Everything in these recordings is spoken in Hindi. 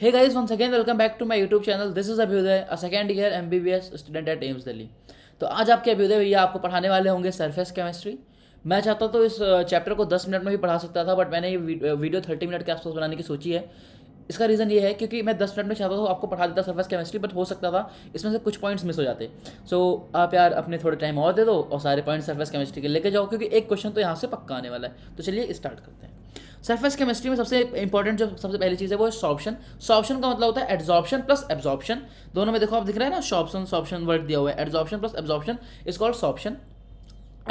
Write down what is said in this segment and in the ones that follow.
Hey guys, once again welcome back to my YouTube channel. This is Abhyuday, a second year MBBS student at AIIMS Delhi. तो आज आपके अभ्युदय भैया आपको पढ़ाने वाले होंगे सरफेस केमिस्ट्री. मैं चाहता तो इस चैप्टर को 10 मिनट में भी पढ़ा सकता था, बट मैंने ये वीडियो 30 मिनट के आसपास बनाने की सोची है. इसका रीज़न ये है क्योंकि मैं 10 मिनट में चाहता था आपको पढ़ा देता सरफेस केमिस्ट्री, बट हो सकता था इसमें से कुछ पॉइंट्स मिस हो जाते. सो आप यार अपने थोड़े टाइम और दे दो और सारे पॉइंट्स सरफेस केमिस्ट्री के लेके जाओ, क्योंकि एक क्वेश्चन तो यहाँ से पक्का आने वाला है. तो चलिए स्टार्ट करते हैं. सरफेस केमिस्ट्री में सबसे इंपॉर्टेंट जो सबसे पहली चीज़ है वो है सॉर्प्शन. सॉर्प्शन का मतलब होता है एड्जॉर्प्शन प्लस एब्जॉर्प्शन. दोनों में देखो आप दिख रहा है ना, सॉर्प्शन सॉर्प्शन वर्ड दिया हुआ है. Adsorption plus absorption is called sorption.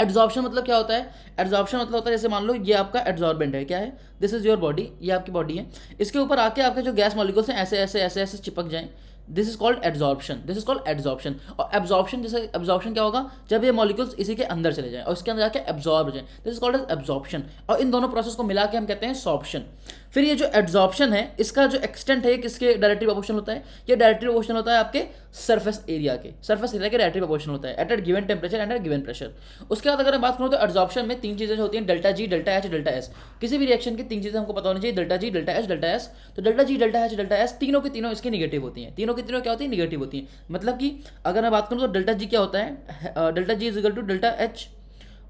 Adsorption मतलब क्या होता है? एड्जॉर्प्शन मतलब होता है जैसे मान लो ये आपका एड्जॉर्बेंट है. क्या है? दिस इज योर बॉडी, ये आपकी बॉडी है. इसके ऊपर आके आपके जो गैस मॉलिक्यूल्स हैं ऐसे ऐसे ऐसे ऐसे चिपक जाएं. This is called adsorption. This is called adsorption. और एब्जॉर्प्शन, जैसे एब्जॉर्प्शन क्या होगा? जब ये मॉलिक्यूल्स इसी के अंदर चले जाएं और इसके अंदर जाके एब्जॉर्ब हो जाएं. This is called as absorption. और इन दोनों प्रोसेस को मिला के हम कहते हैं सॉर्प्शन. फिर ये जो एड्जॉर्प्शन है इसका जो एक्सटेंट है किसके डायरेक्टली प्रोपोर्शनल होता है? ये डायरेक्टली प्रोपोर्शनल होता है आपके सरफेस एरिया के. सरफेस एरिया के डायरेक्टली प्रोपोर्शनल होता है at at given temperature and at given pressure. उसके बाद अगर मैं बात करूँ तो एड्जॉर्प्शन में तीन चीज़ें होती हैं: delta G, delta H, delta S. किसी भी रिएक्शन की तीन चीज़ें हमको पता होनी चाहिए: delta G, delta H, delta S. तो delta G, delta H, delta S तीनों की तीनों इसकी निगेटिव होती हैं. तीनों की तीनों क्या होती है? निगेटिव होती हैं. मतलब कि अगर मैं बात करूँ तो डेल्टा जी क्या होता है? Delta G is equal to delta H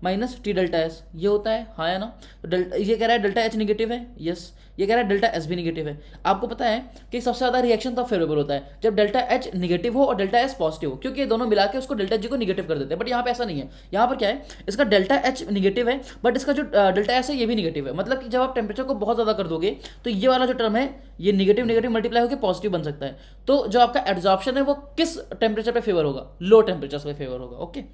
minus T delta S. ये होता है, हाँ है ना? तो डेल्टा, ये कह रहा है डेल्टा एच निगेटिव है, यस. ये कह रहा है डेल्टा एस भी निगेटिव है. आपको पता है कि सबसे ज़्यादा रिएक्शन तब फेवरेबल होता है जब डेल्टा एच निगेटिव हो और डेल्टा एस पॉजिटिव हो, क्योंकि ये दोनों मिला के उसको डेल्टा जी को निगेटिव कर देते हैं. बट यहाँ पे ऐसा नहीं है. यहाँ पर क्या है? इसका डेल्टा एच निगेटिव है, बट इसका जो डेल्टा एस है ये भी निगेटिव है. मतलब कि जब आप टेम्परेचर को बहुत ज़्यादा कर दोगे तो ये वाला जो टर्म है ये निगेटिव निगेटिव मल्टीप्लाई होकर पॉजिटिव बन सकता है. तो जो आपका एड्जॉर्प्शन है वो किस टेम्परेचर पे फेवर होगा? लो टेम्परेचर पे फेवर होगा. ओके.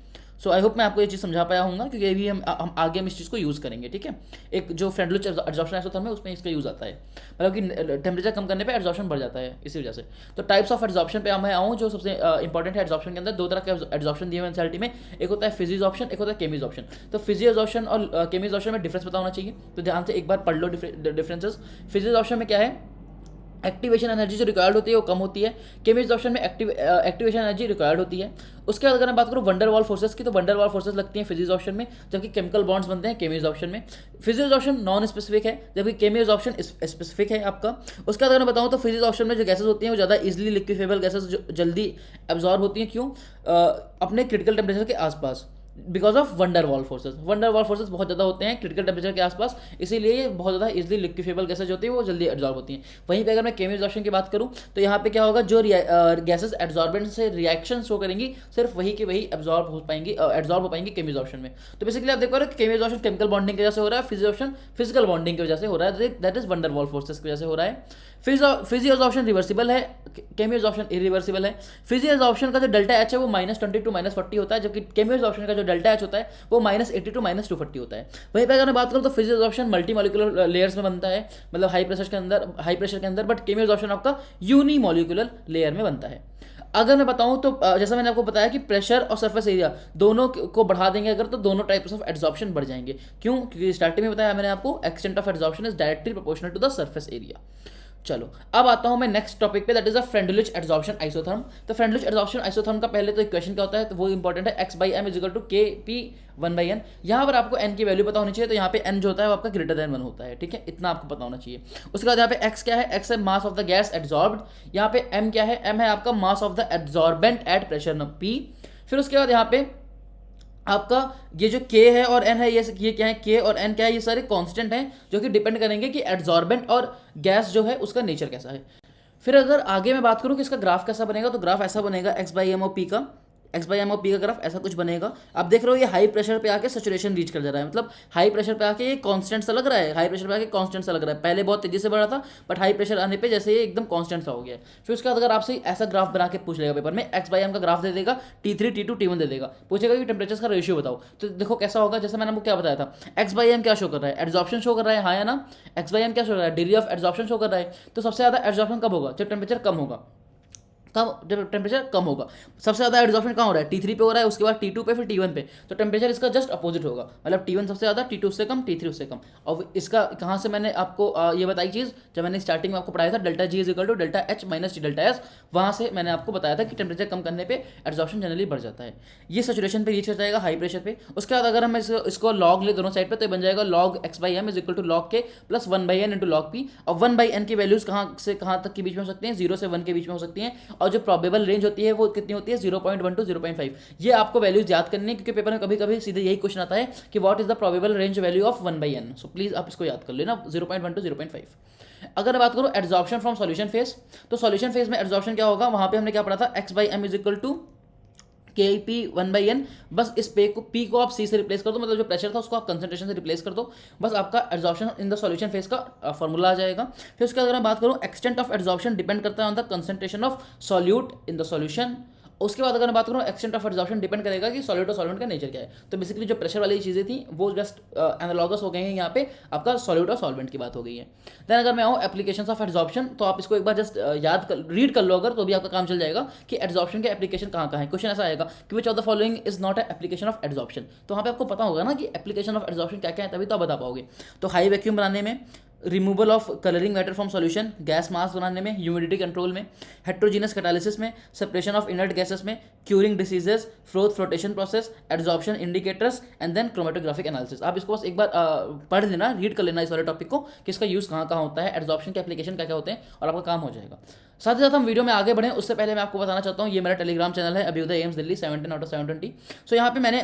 सो आई होप मैं आपको ये चीज़ समझा पाया हूँ, क्योंकि अभी हम आगे हम इस चीज़ को यूज़ करेंगे. ठीक है. एक जो फ्रेंडलिच एड्जॉर्प्शन आइसोथर्म है उसमें इसका यूज़ आता है. मतलब कि टेम्परेचर कम करने पे एड्जॉर्प्शन बढ़ जाता है इसी वजह से. तो टाइप्स ऑफ एड्जॉर्प्शन पे मैं आऊँ. जो सबसे इंपॉर्टेंट है एड्जॉर्प्शन के अंदर, दो तरह के एड्जॉर्प्शन दिए हुए एनसीईआरटी में. एक होता है फिजियोजॉर्प्शन, एक होता है केमियोजॉर्प्शन. तो फिजियोजॉर्प्शन और केमियोजॉर्प्शन में डिफरेंस पता होना चाहिए. तो ध्यान से एक बार पढ़ लो डिफरेंसेस. फिजियोजॉर्प्शन में क्या है? एक्टिवेशन एनर्जी जो रिक्वायर्ड होती है वो कम होती है. केमियोजॉर्प्शन में एक्टिवेशन एनर्जी रिक्वायर्ड होती है. उसके बाद अगर मैं बात करूँ वंडरवॉल फोर्सेस की, तो वंडरवॉल फोर्सेस लगती हैं फिजियोजॉर्प्शन में, जबकि केमिकल बॉन्ड्स बनते हैं केमियोजॉर्प्शन में. फिजियोजॉर्प्शन नॉन स्पेसिफिक है, जबकि केमियोजॉर्प्शन स्पेसिफिक है आपका. उसके बाद अगर मैं बताऊँ तो फिजियोजॉर्प्शन में जो गैसेज होती हैं वो ज़्यादा इजीली लिक्विफेबल गैसेज जल्दी एब्जॉर्ब होती हैं. क्यों? अपने क्रिटिकल टेम्परेचर के आसपास, because of van der Waals forces. Van der Waals forces बहुत ज़्यादा होते हैं क्रिटिकल टेम्परेचर के आसपास, इसीलिए ये बहुत ज़्यादा इजीली लिक्विफेबल गैसेज होती है, वो जल्दी एब्जॉर्ब होती हैं. वहीं पे अगर मैं केमियोजॉर्प्शन की बात करूँ तो यहाँ पे क्या होगा? जो गैसेज एब्जॉर्बेंट से रिएक्शन शो करेंगी सिर्फ वही की वही एब्जॉर्ब हो पाएंगी केमियोजॉर्प्शन में. तो बेसिकली आप देख पा रहे हो कि केमियोजॉर्प्शन केमिकल बॉन्डिंग की वजह से हो रहा है, फिजियोजॉर्प्शन फिजिकल बॉन्डिंग की वजह से हो रहा है. दैट इज वंडरवॉल फोर्सेस की वजह से हो रहा है. फिजियोजॉर्प्शन रिवर्सिबल है, केमियोजॉर्प्शन इरिवर्सिबल है. फिजियोजॉर्प्शन का जो डेल्टा एच है वो -20 टू -40 होता है, जबकि केमियोजॉर्प्शन का जो डेल्टा एच होता है वो -80 टू -240 होता है. वहीं पर अगर मैं बात करूँ तो फिजियोजॉर्प्शन मल्टी मॉलिक्यूलर लेयर्स में बनता है, मतलब हाई प्रेशर के अंदर. बट केमियोजॉर्प्शन आपका यूनी मॉलिक्यूलर लेयर में बनता है. अगर मैं बताऊं तो जैसा मैंने आपको बताया कि प्रेशर और सरफेस एरिया दोनों को बढ़ा देंगे अगर, तो दोनों टाइप्स ऑफ एड्जॉर्प्शन बढ़ जाएंगे. क्यों? क्योंकि स्टार्टिंग में बताया मैंने आपको, extent of adsorption is directly proportional to the surface area. चलो अब आता हूं मैं नेक्स्ट टॉपिक पे, that is a Freundlich adsorption isotherm. तो फ्रेंडलिच एड्जॉर्प्शन आइसोथर्म का पहले तो इक्वेशन क्या होता है, तो वो इंपॉर्टेंट है. X by m is equal to K P 1/n. यहाँ पर आपको n की वैल्यू पता होनी चाहिए, तो यहाँ पे n जो होता है वो आपका ग्रेटर देन 1 होता है. ठीक है, इतना आपको पता होना चाहिए. उसके बाद यहाँ पे x क्या है? x है mass of the gas adsorbed. यहाँ पे m क्या है? m है आपका mass of the adsorbent at pressure p. फिर उसके बाद यहाँ पे आपका ये जो k है और n है, ये क्या है? k और n क्या है? ये सारे कांस्टेंट हैं जो कि डिपेंड करेंगे कि एड्जॉर्बेंट और गैस जो है उसका नेचर कैसा है. फिर अगर आगे मैं बात करूं कि इसका ग्राफ कैसा बनेगा, तो ग्राफ ऐसा बनेगा x by m o p का. X by m o p का ग्राफ ऐसा कुछ बनेगा. आप देख रहे हो ये हाई प्रेशर पे आके सैचुरेशन रीच कर जा रहा है. मतलब हाई प्रेशर पे आके ये कांस्टेंट सा लग रहा है, हाई प्रेशर पे आके कांस्टेंट सा लग रहा है. पहले बहुत तेजी से बढ़ा था, बट हाई प्रेशर आने पे जैसे ये एकदम कांस्टेंट सा हो गया. फिर उसके बाद अगर आपसे ऐसा ग्राफ बना के पूछ लेगा पेपर में, एक्स बाई एम का ग्राफ दे देगा, T3 T2 T1 दे देगा, पूछेगा कि टेम्परेचर का रेशियो बताओ. तो देखो कैसा होगा, जैसे मैंने आपको क्या बताया था, एक्स बाई एम क्या शो कर रहा है? एड्जॉर्प्शन शो कर रहा है, हाँ या ना? एक्स बाई एम क्या शो कर रहा है? डिग्री ऑफ एड्जॉर्प्शन शो कर रहा है. तो सबसे ज़्यादा एड्जॉर्प्शन कब होगा? जब टेम्परेचर कम होगा. जब टेम्परेचर कम होगा। सबसे ज़्यादा एड्जॉर्प्शन कहाँ हो रहा है, T3 पे हो रहा है, उसके बाद T2 पे, फिर T1 पे। तो टेम्परेचर इसका जस्ट अपोजिट होगा, मतलब T1 सबसे ज़्यादा, T2 उससे कम, T3 उससे कम। और इसका कहाँ से मैंने आपको ये बताई चीज़, जब मैंने स्टार्टिंग में आपको पढ़ाया था delta G is equal to delta H minus T delta S, वहाँ से मैंने आपको बताया था कि टेम्परेचर कम करने पे एड्जॉर्प्शन जनरली बढ़ जाता है। ये सैचुरेशन पे रीच कर जाएगा हाई प्रेशर पे। उसके बाद अगर हम इसको लॉग ले दोनों साइड पे, तो बन जाएगा log x by m is equal to log k plus 1/n into log p. और 1/n की वैल्यूज कहाँ से कहाँ तक के बीच में हो सकती हैं, 0 से 1 के बीच में हो सकती हैं। और जो प्रोबेबल रेंज होती है वो कितनी होती है, 0.1 टू 0.5। ये आपको वैल्यूज याद करनी है, क्योंकि पेपर में कभी कभी सीधे यही क्वेश्चन आता है कि what is the probable range value of 1/n। So please आप इसको याद कर लेना, 0.1 टू 0.5। अगर बात करो एड्जॉर्प्शन फ्रॉम सॉल्यूशन फेज, तो सॉल्यूशन फेज में एड्जॉर्प्शन क्या होगा, वहां पे हमने क्या पढ़ा था, x by m is equal to K P 1/n। बस इस पी को आप सी से रिप्लेस कर दो, मतलब जो प्रेशर था उसको आप कंसंट्रेशन से रिप्लेस कर दो, बस आपका adsorption in the solution phase का फॉर्मूला आ जाएगा। फिर उसके अगर मैं बात करूँ, एक्सटेंट ऑफ एड्जॉर्प्शन डिपेंड करता है on the concentration of solute in the solution. उसके बाद अगर मैं बात करूँ, एक्सटेंट ऑफ एड्जॉर्प्शन डिपेंड करेगा कि सॉल्यूट और सॉल्वेंट का नेचर क्या है। तो बेसिकली जो प्रेशर वाली चीज़ें थी वो जस्ट एनालॉगस हो गई हैं, यहाँ पे आपका सॉल्यूट और सॉल्वेंट की बात हो गई है। देन अगर मैं आऊँ एप्लीकेशंस ऑफ एड्जॉर्प्शन, तो आप इसको एक बार जस्ट रीड कर लो अगर, तो भी आपका काम चल जाएगा कि एड्जॉर्प्शन के एप्लीकेशन कहाँ कहाँ है। क्वेश्चन ऐसा आएगा कि which of the following is not application of adsorption, तो वहाँ पे आपको पता होगा ना कि एप्लीकेशन ऑफ एड्जॉर्प्शन क्या क्या है, तभी तो आप बता पाओगे। तो हाई वैक्यूम बनाने में, removal of colouring matter from solution, gas mask बनाने में, ह्यूमिडिटी कंट्रोल में, हेट्रोजीनस कैटालिसिस में, सेपरेशन ऑफ इनर्ट गैसेस में, curing diseases, flotation process, adsorption indicators and then chromatographic analysis. आप इसको बस एक बार पढ़ लेना, रीड कर लेना इस वाले टॉपिक को कि इसका यूज़ कहाँ कहाँ होता है, एड्जॉर्प्शन के एप्लीकेशन क्या क्या होते हैं, और आपका काम हो जाएगा। साथ ही साथ हम वीडियो में आगे बढ़ें उससे पहले मैं आपको बताना चाहता हूँ, ये मेरा टेलीग्राम चैनल है Abhyuday AIIMS Delhi 17 out of 720। So यहाँ पे मैंने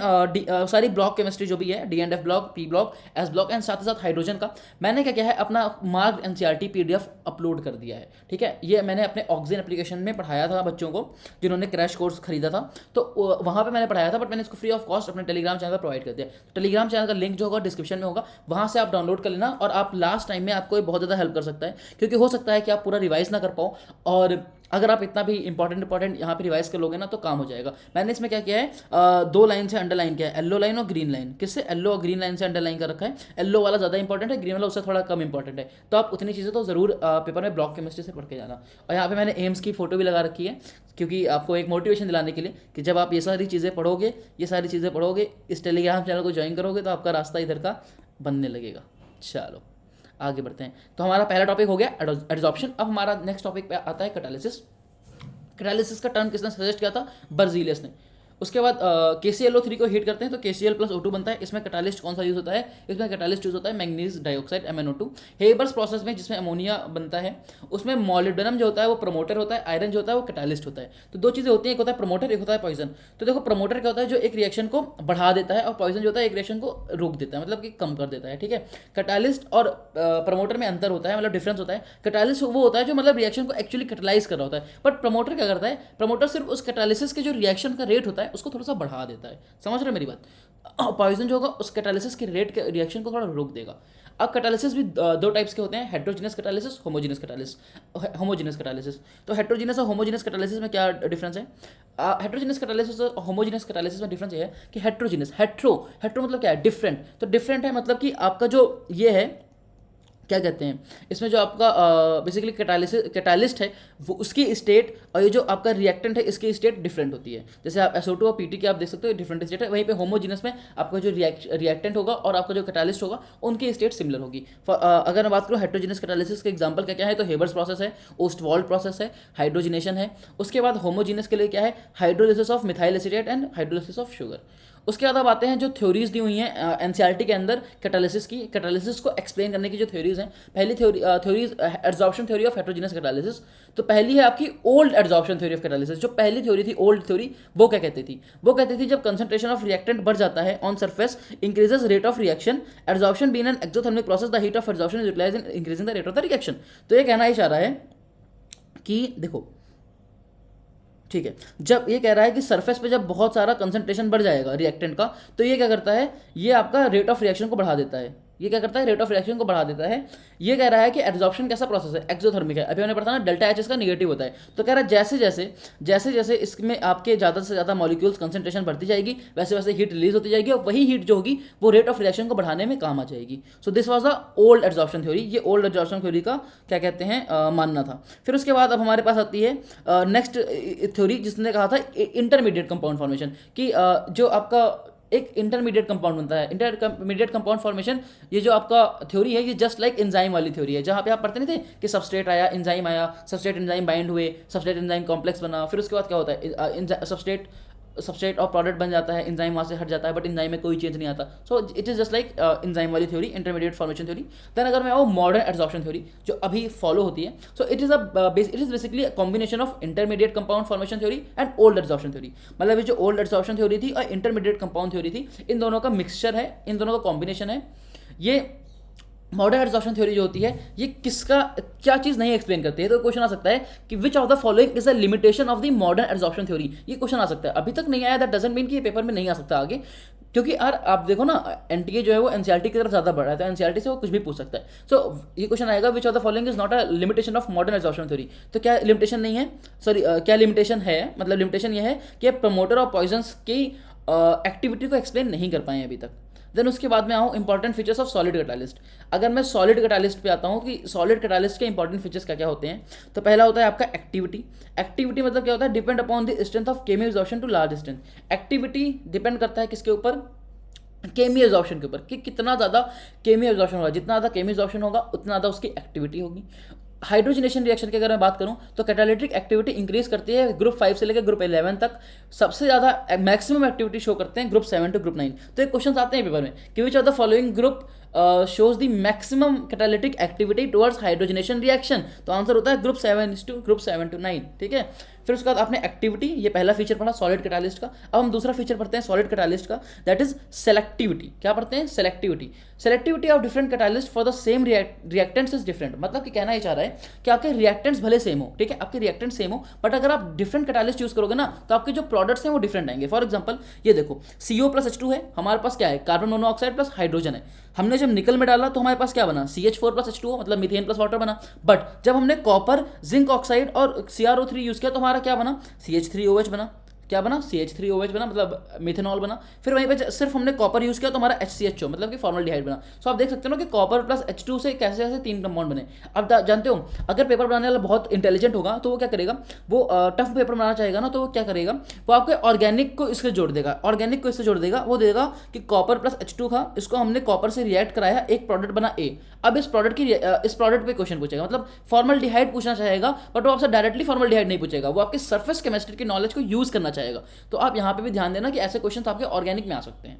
सारी ब्लॉक केमिस्ट्री जो भी है, D&F block, P block, S block and साथ ही साथ हाइड्रोजन का मैंने क्या किया है, अपना मार्क NCERT PDF अपलोड कर दिया है। ठीक है, ये मैंने अपने ऑक्सीजन एप्लीकेशन में पढ़ाया था बच्चों को जिन्होंने क्रैश कोर्स खरीदा था, तो वहाँ पर मैंने पढ़ाया था, बट मैंने इसको फ्री ऑफ कॉस्ट अपने टेलीग्राम चैनल पर प्रोवाइड कर दिया। टेलीग्राम चैनल का लिंक जो होगा डिस्क्रिप्शन में होगा, वहाँ से आप डाउनलोड कर लेना। और आप लास्ट टाइम में आपको बहुत ज़्यादा हेल्प कर सकता है, क्योंकि हो सकता है कि आप पूरा रिवाइज ना कर पाओ, और अगर आप इतना भी इंपॉर्टेंट यहाँ पे रिवाइज कर लोगे ना तो काम हो जाएगा। मैंने इसमें क्या किया है, 2 लाइन से अंडरलाइन किया है, येलो लाइन और ग्रीन लाइन। किससे, येलो और ग्रीन लाइन से अंडरलाइन कर रखा है। येलो वाला ज़्यादा इंपॉर्टेंट है, ग्रीन वाला उससे थोड़ा कम इंपॉर्टेंट है। तो आप उतनी चीज़ें तो ज़रूर पेपर में ब्लॉक केमिस्ट्री से पढ़ के जाना। और यहाँ पे मैंने एम्स की फोटो भी लगा रखी है, क्योंकि आपको एक मोटिवेशन दिलाने के लिए कि जब आप ये सारी चीज़ें पढ़ोगे, इस टेलीग्राम चैनल को ज्वाइन करोगे, तो आपका रास्ता इधर का बनने लगेगा। चलो आगे बढ़ते हैं। तो हमारा पहला टॉपिक हो गया एड्जॉर्प्शन। अब हमारा नेक्स्ट टॉपिक पे आता है कैटालिसिस। कैटालिसिस का टर्म किसने सजेस्ट किया था, बर्जीलियस ने। उसके बाद KClO3 को हीट करते हैं तो KCl प्लस O2 बनता है। इसमें कैटालिस्ट कौन सा यूज होता है, इसमें कैटालिस्ट यूज होता है manganese dioxide MnO2। Haber's process में जिसमें अमोनिया बनता है, उसमें मॉलिब्डेनम जो होता है वो प्रमोटर होता है, आयरन जो होता है वो कैटालिस्ट होता है। तो दो चीज़ें होती हैं, एक होता है प्रमोटर, एक होता है पॉइजन। तो देखो प्रमोटर क्या होता है, जो एक रिएक्शन को बढ़ा देता है, और पॉइजन जो होता है एक रिएक्शन को रोक देता है, मतलब कि कम कर देता है। ठीक है, कैटालिस्ट और प्रमोटर में अंतर होता है, मतलब डिफरेंस होता है। कैटालिस्ट वो होता है जो मतलब रिएक्शन को एक्चुअली कैटलाइज कर रहा होता है, बट प्रमोटर क्या करता है, प्रमोटर सिर्फ उस कैटालिसिस के जो रिएक्शन का रेट होता है उसको थोड़ा सा बढ़ा देता है। समझ रहे हो मेरी बात। पॉइजन जो होगा उस कैटालिसिस के रेट के रिएक्शन को थोड़ा रोक देगा। अब कैटालिसिस भी दो टाइप्स के होते हैं, हेट्रोजीनस कैटालिसिस, होमोजीनस कैटालिसिस। तो हेट्रोजीनस और होमोजीनस कैटालिसिस में क्या डिफरेंस है, हेट्रोजीनस कैटालिसिस और होमोजीनस कैटालिसिस में डिफरेंस ये है कि हेट्रो मतलब क्या है, डिफरेंट। तो डिफरेंट है मतलब कि आपका जो ये है क्या कहते हैं, इसमें जो आपका बेसिकली कैटालिस्ट है वो उसकी स्टेट, और ये जो आपका रिएक्टेंट है इसकी स्टेट डिफरेंट होती है। जैसे आप SO2 और PT की आप देख सकते हो डिफरेंट स्टेट है, वहीं पे होमोजीनस में आपका जो रिएक्टेंट होगा और आपका जो कैटालिस्ट होगा उनकी स्टेट सिमिलर होगी। अगर मैं बात करूँ हेट्रोजीनस कैटालिसिस के एग्जाम्पल क्या क्या है, तो हेबर्स प्रोसेस है, ओस्टवाल्ड प्रोसेस है, हाइड्रोजिनेशन है। उसके बाद होमोजीनस के लिए क्या है, hydrolysis of methyl acetate and hydrolysis of sugar. उसके बाद अब आते हैं जो थ्योरीज दी हुई हैं NCERT के अंदर कैटालिसिस को एक्सप्लेन करने की जो थ्योरीज हैं। पहली theories adsorption theory of heterogeneous catalysis. तो पहली है आपकी old adsorption theory of catalysis. जो पहली थ्योरी थी, ओल्ड थ्योरी, वो क्या कहती थी, वो कहती थी जब कंसंट्रेशन ऑफ रिएक्टेंट बढ़ जाता है on surface increases rate of reaction, adsorption being an exothermic process, the heat of adsorption is utilised in increasing the rate of the reaction. तो ये कहना ही चाह रहा है कि देखो ठीक है, जब ये कह रहा है कि सरफेस पे जब बहुत सारा कंसंट्रेशन बढ़ जाएगा रिएक्टेंट का, तो ये क्या करता है, ये आपका रेट ऑफ रिएक्शन को बढ़ा देता है। ये क्या करता है, रेट ऑफ रिएक्शन को बढ़ा देता है। ये कह रहा है कि एब्जॉर्प्शन कैसा प्रोसेस है, एक्सोथर्मिक है। अभी हमने पढ़ा ना डेल्टा एच इसका निगेटिव होता है। तो कह रहा है जैसे जैसे इसमें आपके ज़्यादा से ज़्यादा मॉलिक्यूल्स कंसंट्रेशन बढ़ती जाएगी, वैसे वैसे हीट रिलीज होती जाएगी, और वही हीट जो होगी वो रेट ऑफ रिएक्शन को बढ़ाने में काम आ जाएगी। So this was the old absorption theory. ये ओल्ड एब्जॉर्प्शन थ्योरी का क्या कहते हैं मानना था। फिर उसके बाद अब हमारे पास आती है नेक्स्ट थ्योरी, जिसने कहा था इंटरमीडिएट कंपाउंड फॉर्मेशन, कि जो आपका एक इंटरमीडिएट कंपाउंड बनता है। इंटरमीडिएट कंपाउंड फॉर्मेशन, ये जो आपका थ्योरी है, ये जस्ट लाइक एंजाइम वाली थ्योरी है, जहाँ पे आप पढ़ते नहीं थे कि सबस्ट्रेट आया, एंजाइम आया, सबस्ट्रेट एंजाइम बाइंड हुए, सबस्ट्रेट एंजाइम कॉम्प्लेक्स बना, फिर उसके बाद क्या होता है, सबस्ट्रेट और प्रोडक्ट बन जाता है, एंजाइम वहाँ से हट जाता है, बट एंजाइम में कोई चेंज नहीं आता। So it is just like enzyme वाली theory, intermediate formation theory. Then अगर मैं आऊँ मॉडर्न एब्जॉर्प्शन थ्योरी, जो अभी फॉलो होती है, सो it is basically combination of intermediate compound formation theory and old absorption theory. मतलब ये जो ओल्ड एब्जॉर्प्शन थ्योरी थी और इंटरमीडिएट कंपाउंड थ्योरी थी, इन दोनों का मिक्सचर है, इन दोनों का कॉम्बिनेशन है। ये मॉडर्न एब्जॉर्प्शन थ्योरी जो होती है, ये किसका क्या चीज़ नहीं एक्सप्लेन करती है। तो क्वेश्चन आ सकता है कि which of the following is a limitation of the modern absorption theory. ये क्वेश्चन आ सकता है, अभी तक नहीं आया, दैट डजंट मीन कि ये पेपर में नहीं आ सकता आगे, क्योंकि यार आप देखो ना, एनटीए जो है वो एनसीईआरटी की तरफ ज़्यादा बढ़ रहा है, तो एनसीईआरटी से वो कुछ भी पूछ सकता है। सो ये क्वेश्चन आएगा, which of the following is not a limitation of modern absorption theory. तो क्या लिमिटेशन नहीं है, सॉरी क्या लिमिटेशन है, मतलब लिमिटेशन ये है कि प्रमोटर ऑफ पॉइजन्स की एक्टिविटी को एक्सप्लेन नहीं कर पाए अभी तक। देन उसके बाद में आऊँ important features of solid catalyst. अगर मैं सॉलिड कैटालिस्ट पे आता हूँ कि सॉलिड कैटालिस्ट के इंपॉर्टेंट फीचर्स क्या क्या होते हैं, तो पहला होता है आपका एक्टिविटी। एक्टिविटी मतलब क्या होता है, depend upon the strength of chemi absorption to large strength. Activity depend करता है किसके ऊपर, केमी एब्जॉर्प्शन के ऊपर, कि कितना ज़्यादा केमी एब्जॉर्प्शन होगा, जितना ज़्यादा केमी एब्जॉर्प्शन होगा उतना ज़्यादा उसकी एक्टिविटी होगी। हाइड्रोजनेशन रिएक्शन की अगर मैं बात करूं तो कैटालिटिक एक्टिविटी इंक्रीज करती है ग्रुप 5 से लेकर ग्रुप 11 तक। सबसे ज़्यादा मैक्सिमम एक्टिविटी शो करते हैं ग्रुप 7 टू ग्रुप 9। तो ये क्वेश्चन आते हैं पेपर में कि which of the following group shows the maximum catalytic activity towards hydrogenation reaction. तो आंसर होता है ग्रुप 7 to 9। ठीक है, फिर उसके बाद आपने एक्टिविटी, ये पहला फीचर पढ़ा सॉलिड कैटालिस्ट का। अब हम दूसरा फीचर पढ़ते हैं सॉलिड कैटालिस्ट का, दैट इज सेलेक्टिविटी। क्या पढ़ते हैं, selectivity. Selectivity of different catalyst for the same reactants is different. मतलब कि कहना ये चाह रहा है कि आपके रिएक्टेंट्स भले सेम हो, ठीक है, आपके रिएक्टेंट सेम हो, बट अगर आप डिफरेंट कैटालिस्ट यूज करोगे ना, तो आपके जो प्रोडक्ट्स हैं वो डिफरेंट आएंगे। फॉर एग्जांपल ये देखो, CO+H2 है, हमारे पास क्या है, कार्बन मोनोऑक्साइड प्लस हाइड्रोजन है। हमने जब निकल में डाला तो हमारे पास क्या बना, CH4+H2O, मतलब मीथेन प्लस वाटर बना। बट जब हमने कॉपर, जिंक ऑक्साइड और CrO3 यूज किया तो हमारा क्या बना, CH3OH बना। क्या बना, CH3OH बना, मतलब मिथेनॉल बना। फिर वहीं पे सिर्फ हमने कॉपर यूज किया तो हमारा HCHO, मतलब कि फॉर्मल्डिहाइड बना। सो आप देख सकते हो ना कि कॉपर प्लस H2 से कैसे कैसे 3 कंपाउंड बने। अब जानते हो, अगर पेपर बनाने वाला बहुत इंटेलिजेंट होगा तो वो क्या करेगा, वो टफ पेपर बनाना चाहेगा ना, तो वो क्या करेगा, वो आपके ऑर्गेनिक को इससे जोड़ देगा, ऑर्गेनिक को इससे जोड़ देगा। वो देगा कि कॉपर प्लस H2 था, इसको हमने कॉपर से रिएक्ट कराया, एक प्रोडक्ट बना A। अब इस प्रोडक्ट पे क्वेश्चन पूछेगा, मतलब फॉर्मल्डिहाइड पूछना चाहेगा, बट वो आपसे डायरेक्टली फॉर्मल्डिहाइड नहीं पूछेगा, वो आपके सरफेस केमिस्ट्री की नॉलेज को यूज करना चाहेगा। तो आप यहाँ पे भी ध्यान देना कि ऐसे क्वेश्चन आपके ऑर्गेनिक में आ सकते हैं।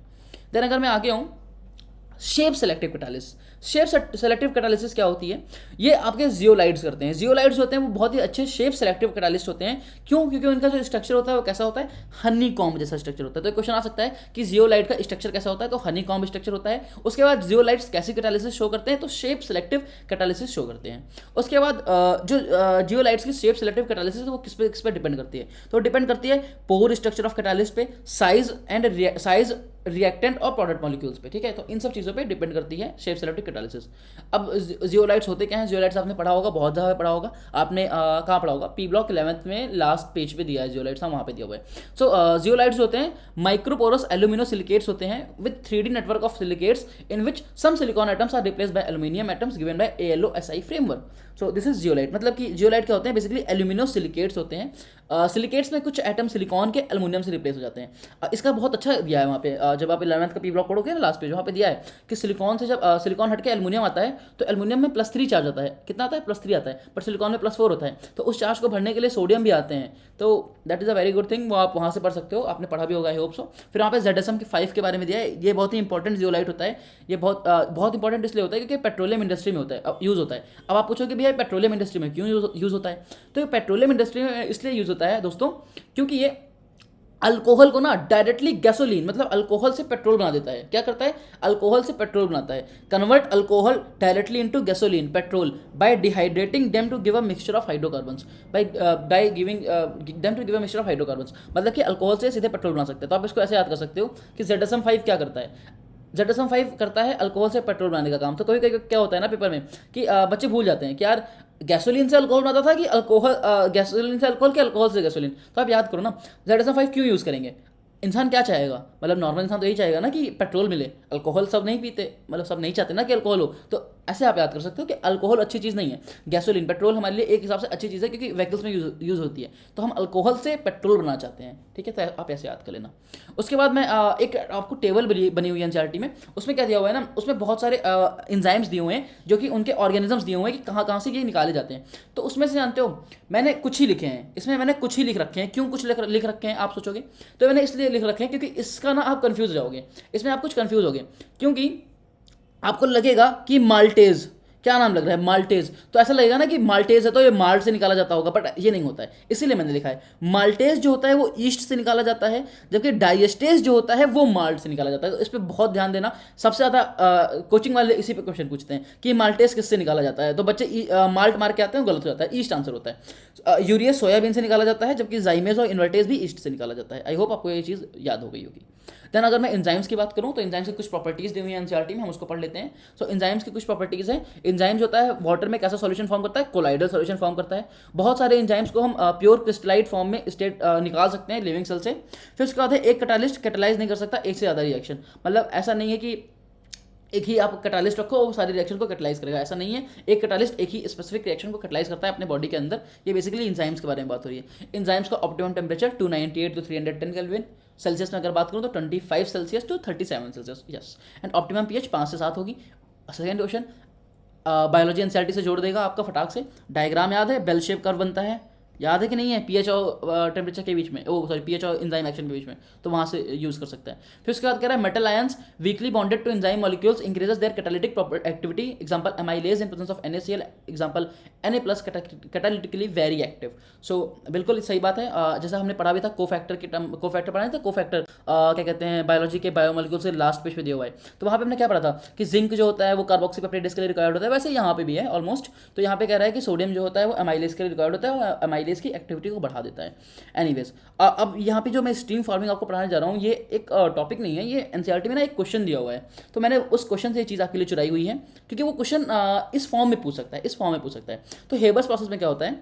देन अगर मैं आगे आऊँ, shape selective catalysis. Shape selective catalysis क्या होती है, ये आपके जियोलाइट्स करते हैं। जियोलाइट्स होते हैं वो बहुत ही अच्छे शेप सेलेक्टिव कैटालिस्ट होते हैं। क्यों, क्योंकि उनका जो स्ट्रक्चर होता है वो कैसा होता है, हनी कॉम्ब जैसा स्ट्रक्चर होता है। तो क्वेश्चन आ सकता है कि जियोलाइट का स्ट्रक्चर कैसा होता है, तो हनी कॉम्ब स्ट्रक्चर होता है। उसके बाद जियोलाइट्स कैसी कैटालिसिस शो करते हैं, तो शेप सेलेक्टिव कैटालिसिस शो करते हैं। उसके बाद जो जियोलाइट्स की शेप सेलेक्टिव कैटालिसिस है वो किस पे डिपेंड करती है, तो डिपेंड करती है पोर स्ट्रक्चर ऑफ कैटालिस्ट पे, साइज रिएक्टेंट और प्रोडक्ट मॉलिक्यूल्स पे। ठीक है, तो इन सब चीज़ों पे डिपेंड करती है शेप सेलेक्टिव कैटालिसिस। अब जियोलाइट्स होते क्या हैं, जियोलाइट्स आपने पढ़ा होगा, बहुत ज़्यादा पढ़ा होगा आपने, कहाँ पढ़ा होगा, पी ब्लॉक 11th में लास्ट पेज पे दिया है जियोलाइट्स, हाँ वहाँ पे दिया हुआ है। सो जियोलाइट्स होते हैं माइक्रोपोरस एल्यूमिनो सिलिकेट्स होते हैं with 3D network of silicates in which some silicon atoms are replaced by aluminium atoms given by ALOSI framework. So this is zeolite. मतलब कि जियोलाइट क्या होते हैं, बेसिकली एल्यूमिनो सिलिकेट्स होते हैं। सिलिकेट्स में कुछ एटम सिलिकॉन के एल्यूमिनियम से रिप्लेस हो जाते हैं। इसका बहुत अच्छा दिया है वहाँ पे, जब आप 11th का पी ब्लॉक पढ़ोगे ना लास्ट पेज, वहाँ पे दिया है कि सिलिकॉन से जब सिलिकॉन हट के एल्यूमिनियम आता है तो एल्यूमिनियम में +3 चार्ज आता है। कितना आता है, +3 आता है, बट सिलिकॉन में +4 होता है। तो उस चार्ज को भरने के लिए सोडियम भी आते हैं। तो that is a very good thing, वो आप वहाँ से पढ़ सकते हो, आपने पढ़ा भी होगा, आई होप सो। फिर वहाँ पे ZSM के 5 के बारे में दिया है। ये बहुत ही इंपॉर्टेंट जियोलाइट होता है। ये बहुत इंपॉर्टेंट इसलिए होता है क्योंकि पेट्रोलियम इंडस्ट्री में होता है, यूज़ होता है। अब आप पूछोगे भैया पेट्रोलियम इंडस्ट्री में क्यों यूज़ होता है, तो ये पेट्रोलियम इंडस्ट्री में इसलिए यूज़ होता है दोस्तों क्योंकि ये अल्कोहल को ना डायरेक्टली गैसोलीन, मतलब अल्कोहल से पेट्रोल बना देता है। क्या करता है, अल्कोहल से पेट्रोल बनाता है। Convert alcohol directly into gasoline, petrol, by dehydrating them to give a mixture of hydrocarbons, by giving them to give a mixture of hydrocarbons. मतलब कि अल्कोहल से सीधे पेट्रोल बना सकते हैं। तो आप इसको ऐसे याद कर सकते हो कि ZSM 5 क्या करता है, ZSM-5 करता है अल्कोहल से पेट्रोल बनाने का काम। तो कभी कभी क्या होता है ना पेपर में कि बच्चे भूल जाते हैं कि यार गैसोलीन से अल्कोहल बनाता था कि अल्कोहल गैसोलीन से अल्कोहल, के अल्कोहल से गैसोलीन। तो आप याद करो ना, ZSM-5 क्यों यूज़ करेंगे? इंसान क्या चाहेगा, मतलब नॉर्मल इंसान तो यही चाहेगा ना कि पेट्रोल मिले। अल्कोहल सब नहीं पीते, मतलब सब नहीं चाहते ना कि अल्कोहल हो। तो ऐसे आप याद कर सकते हो कि अल्कोहल अच्छी चीज़ नहीं है। गैसोलीन, पेट्रोल हमारे लिए एक हिसाब से अच्छी चीज़ है क्योंकि व्हीकल्स में यूज़ होती है। तो हम अल्कोहल से पेट्रोल बनाना चाहते हैं, ठीक है। तो आप ऐसे याद कर लेना। उसके बाद मैं एक आपको टेबल बनी हुई है एनसीईआरटी में। उसमें क्या दिया हुआ है ना, उसमें बहुत सारे एंजाइम्स दिए हुए हैं जो कि उनके ऑर्गेनिजम्स दिए हुए हैं कि कहाँ कहाँ से ये निकाले जाते हैं। तो उसमें से जानते हो मैंने कुछ ही लिखे हैं, इसमें मैंने कुछ ही लिख रखे हैं। क्यों कुछ लिख रखे हैं आप सोचोगे? तो मैंने इसलिए लिख रखे हैं क्योंकि इसका ना आप कंफ्यूज हो जाओगे, इसमें आप कुछ कंफ्यूज होगे, क्योंकि आपको लगेगा कि माल्टेज, क्या नाम लग रहा है माल्टेज, तो ऐसा लगेगा ना कि माल्टेज है तो ये माल्ट से निकाला जाता होगा, बट ये नहीं होता है। इसीलिए मैंने लिखा है माल्टेज जो होता है वो ईस्ट से निकाला जाता है, जबकि डाइजेस्टेज जो होता है वो माल्ट से निकाला जाता है। तो इस पर बहुत ध्यान देना। सबसे ज़्यादा कोचिंग वाले इसी पे क्वेश्चन पूछते हैं कि माल्टेज किससे निकाला जाता है, तो बच्चे माल्ट मार के आते हैं, गलत हो जाता है, ईस्ट आंसर होता है। यूरियस सोयाबीन से निकाला जाता है, जबकि जाइमेज और इन्वर्टेज भी ईस्ट से निकाला जाता है। आई होप आपको ये चीज़ याद हो गई होगी। देन अगर मैं एंजाइम्स की बात करूं तो एंजाइम्स की कुछ प्रॉपर्टीज दी हुई हैं एनसीईआरटी में, हम उसको पढ़ लेते हैं। सो एंजाइम्स की कुछ प्रॉपर्टीज हैं। एंजाइम्स होता है वाटर में कैसा सॉल्यूशन फॉर्म करता है, कोलाइडल सॉल्यूशन फॉर्म करता है। बहुत सारे एंजाइम्स को हम प्योर क्रिस्टलाइट फॉर्म में स्टेट निकाल सकते हैं लिविंग सेल से। फिर उसके बाद है एक कैटालिस्ट कैटालाइज नहीं कर सकता एक से ज़्यादा रिएक्शन। मतलब ऐसा नहीं है कि एक ही आप कैटालिस्ट रखो वो सारी रिएक्शन को कैटलाइज करेगा, ऐसा नहीं है। एक कैटालिस्ट एक ही स्पेसिफिक रिएक्शन को कैटलाइज करता है अपने बॉडी के अंदर। ये बेसिकली एंजाइम्स के बारे में बात हो रही है। एंजाइम्स का optimum temperature 298 to 310 kelvin. Celsius में अगर बात करूँ तो 25 Celsius to 37 Celsius, yes. And optimum pH 5 से 7 होगी। सेकेंड क्वेश्चन बायोलॉजी एनसीईआरटी से जोड़ देगा आपका फटाक से। डायग्राम याद है, बेल शेप कर्व बनता है, याद है कि नहीं है? पीएच और टेम्परेचर के बीच में, ओ सॉरी पीएच और एंजाइम एक्शन के बीच में, तो वहाँ से यूज़ कर सकता है। फिर उसके बाद कह रहा है metal ions weakly bonded to enzyme molecules increases their catalytic activity. Example amylase in presence of NaCl, example Na+ catalytically very active. So बिल्कुल सही बात है। जैसा हमने पढ़ा भी था कोफैक्टर की टर्म, कोफैक्टर पढ़ा था, कोफैक्टर क्या कहते हैं बायोलॉजी के बायोमोलिक्यूल से लास्ट पेज पे दिया हुआ है। तो वहाँ पे हमने क्या पढ़ा था कि जिंक जो होता है वो कार्बोक्सीपेप्टाइडेज के लिए रिक्वायर्ड होता है, वैसे यहाँ पे भी है ऑलमोस्ट। तो यहाँ पे कह रहा है कि सोडियम जो होता है वो एमाइलेज के लिए रिक्वायर्ड होता है और एमाइलेज की एक्टिविटी को बढ़ा देता है। एनीवेज अब यहाँ पे जो मैं स्ट्रीम फार्मिंग आपको पढ़ाने जा रहा हूँ, ये एक टॉपिक नहीं है, ये एनसीईआरटी में ना एक क्वेश्चन दिया हुआ है। तो मैंने उस क्वेश्चन से ये चीज़ आपके लिए चुराई हुई है क्योंकि वो क्वेश्चन इस फॉर्म में पूछ सकता है, इस फॉर्म में पूछ सकता है। तो हेबर्स प्रोसेस में क्या होता है,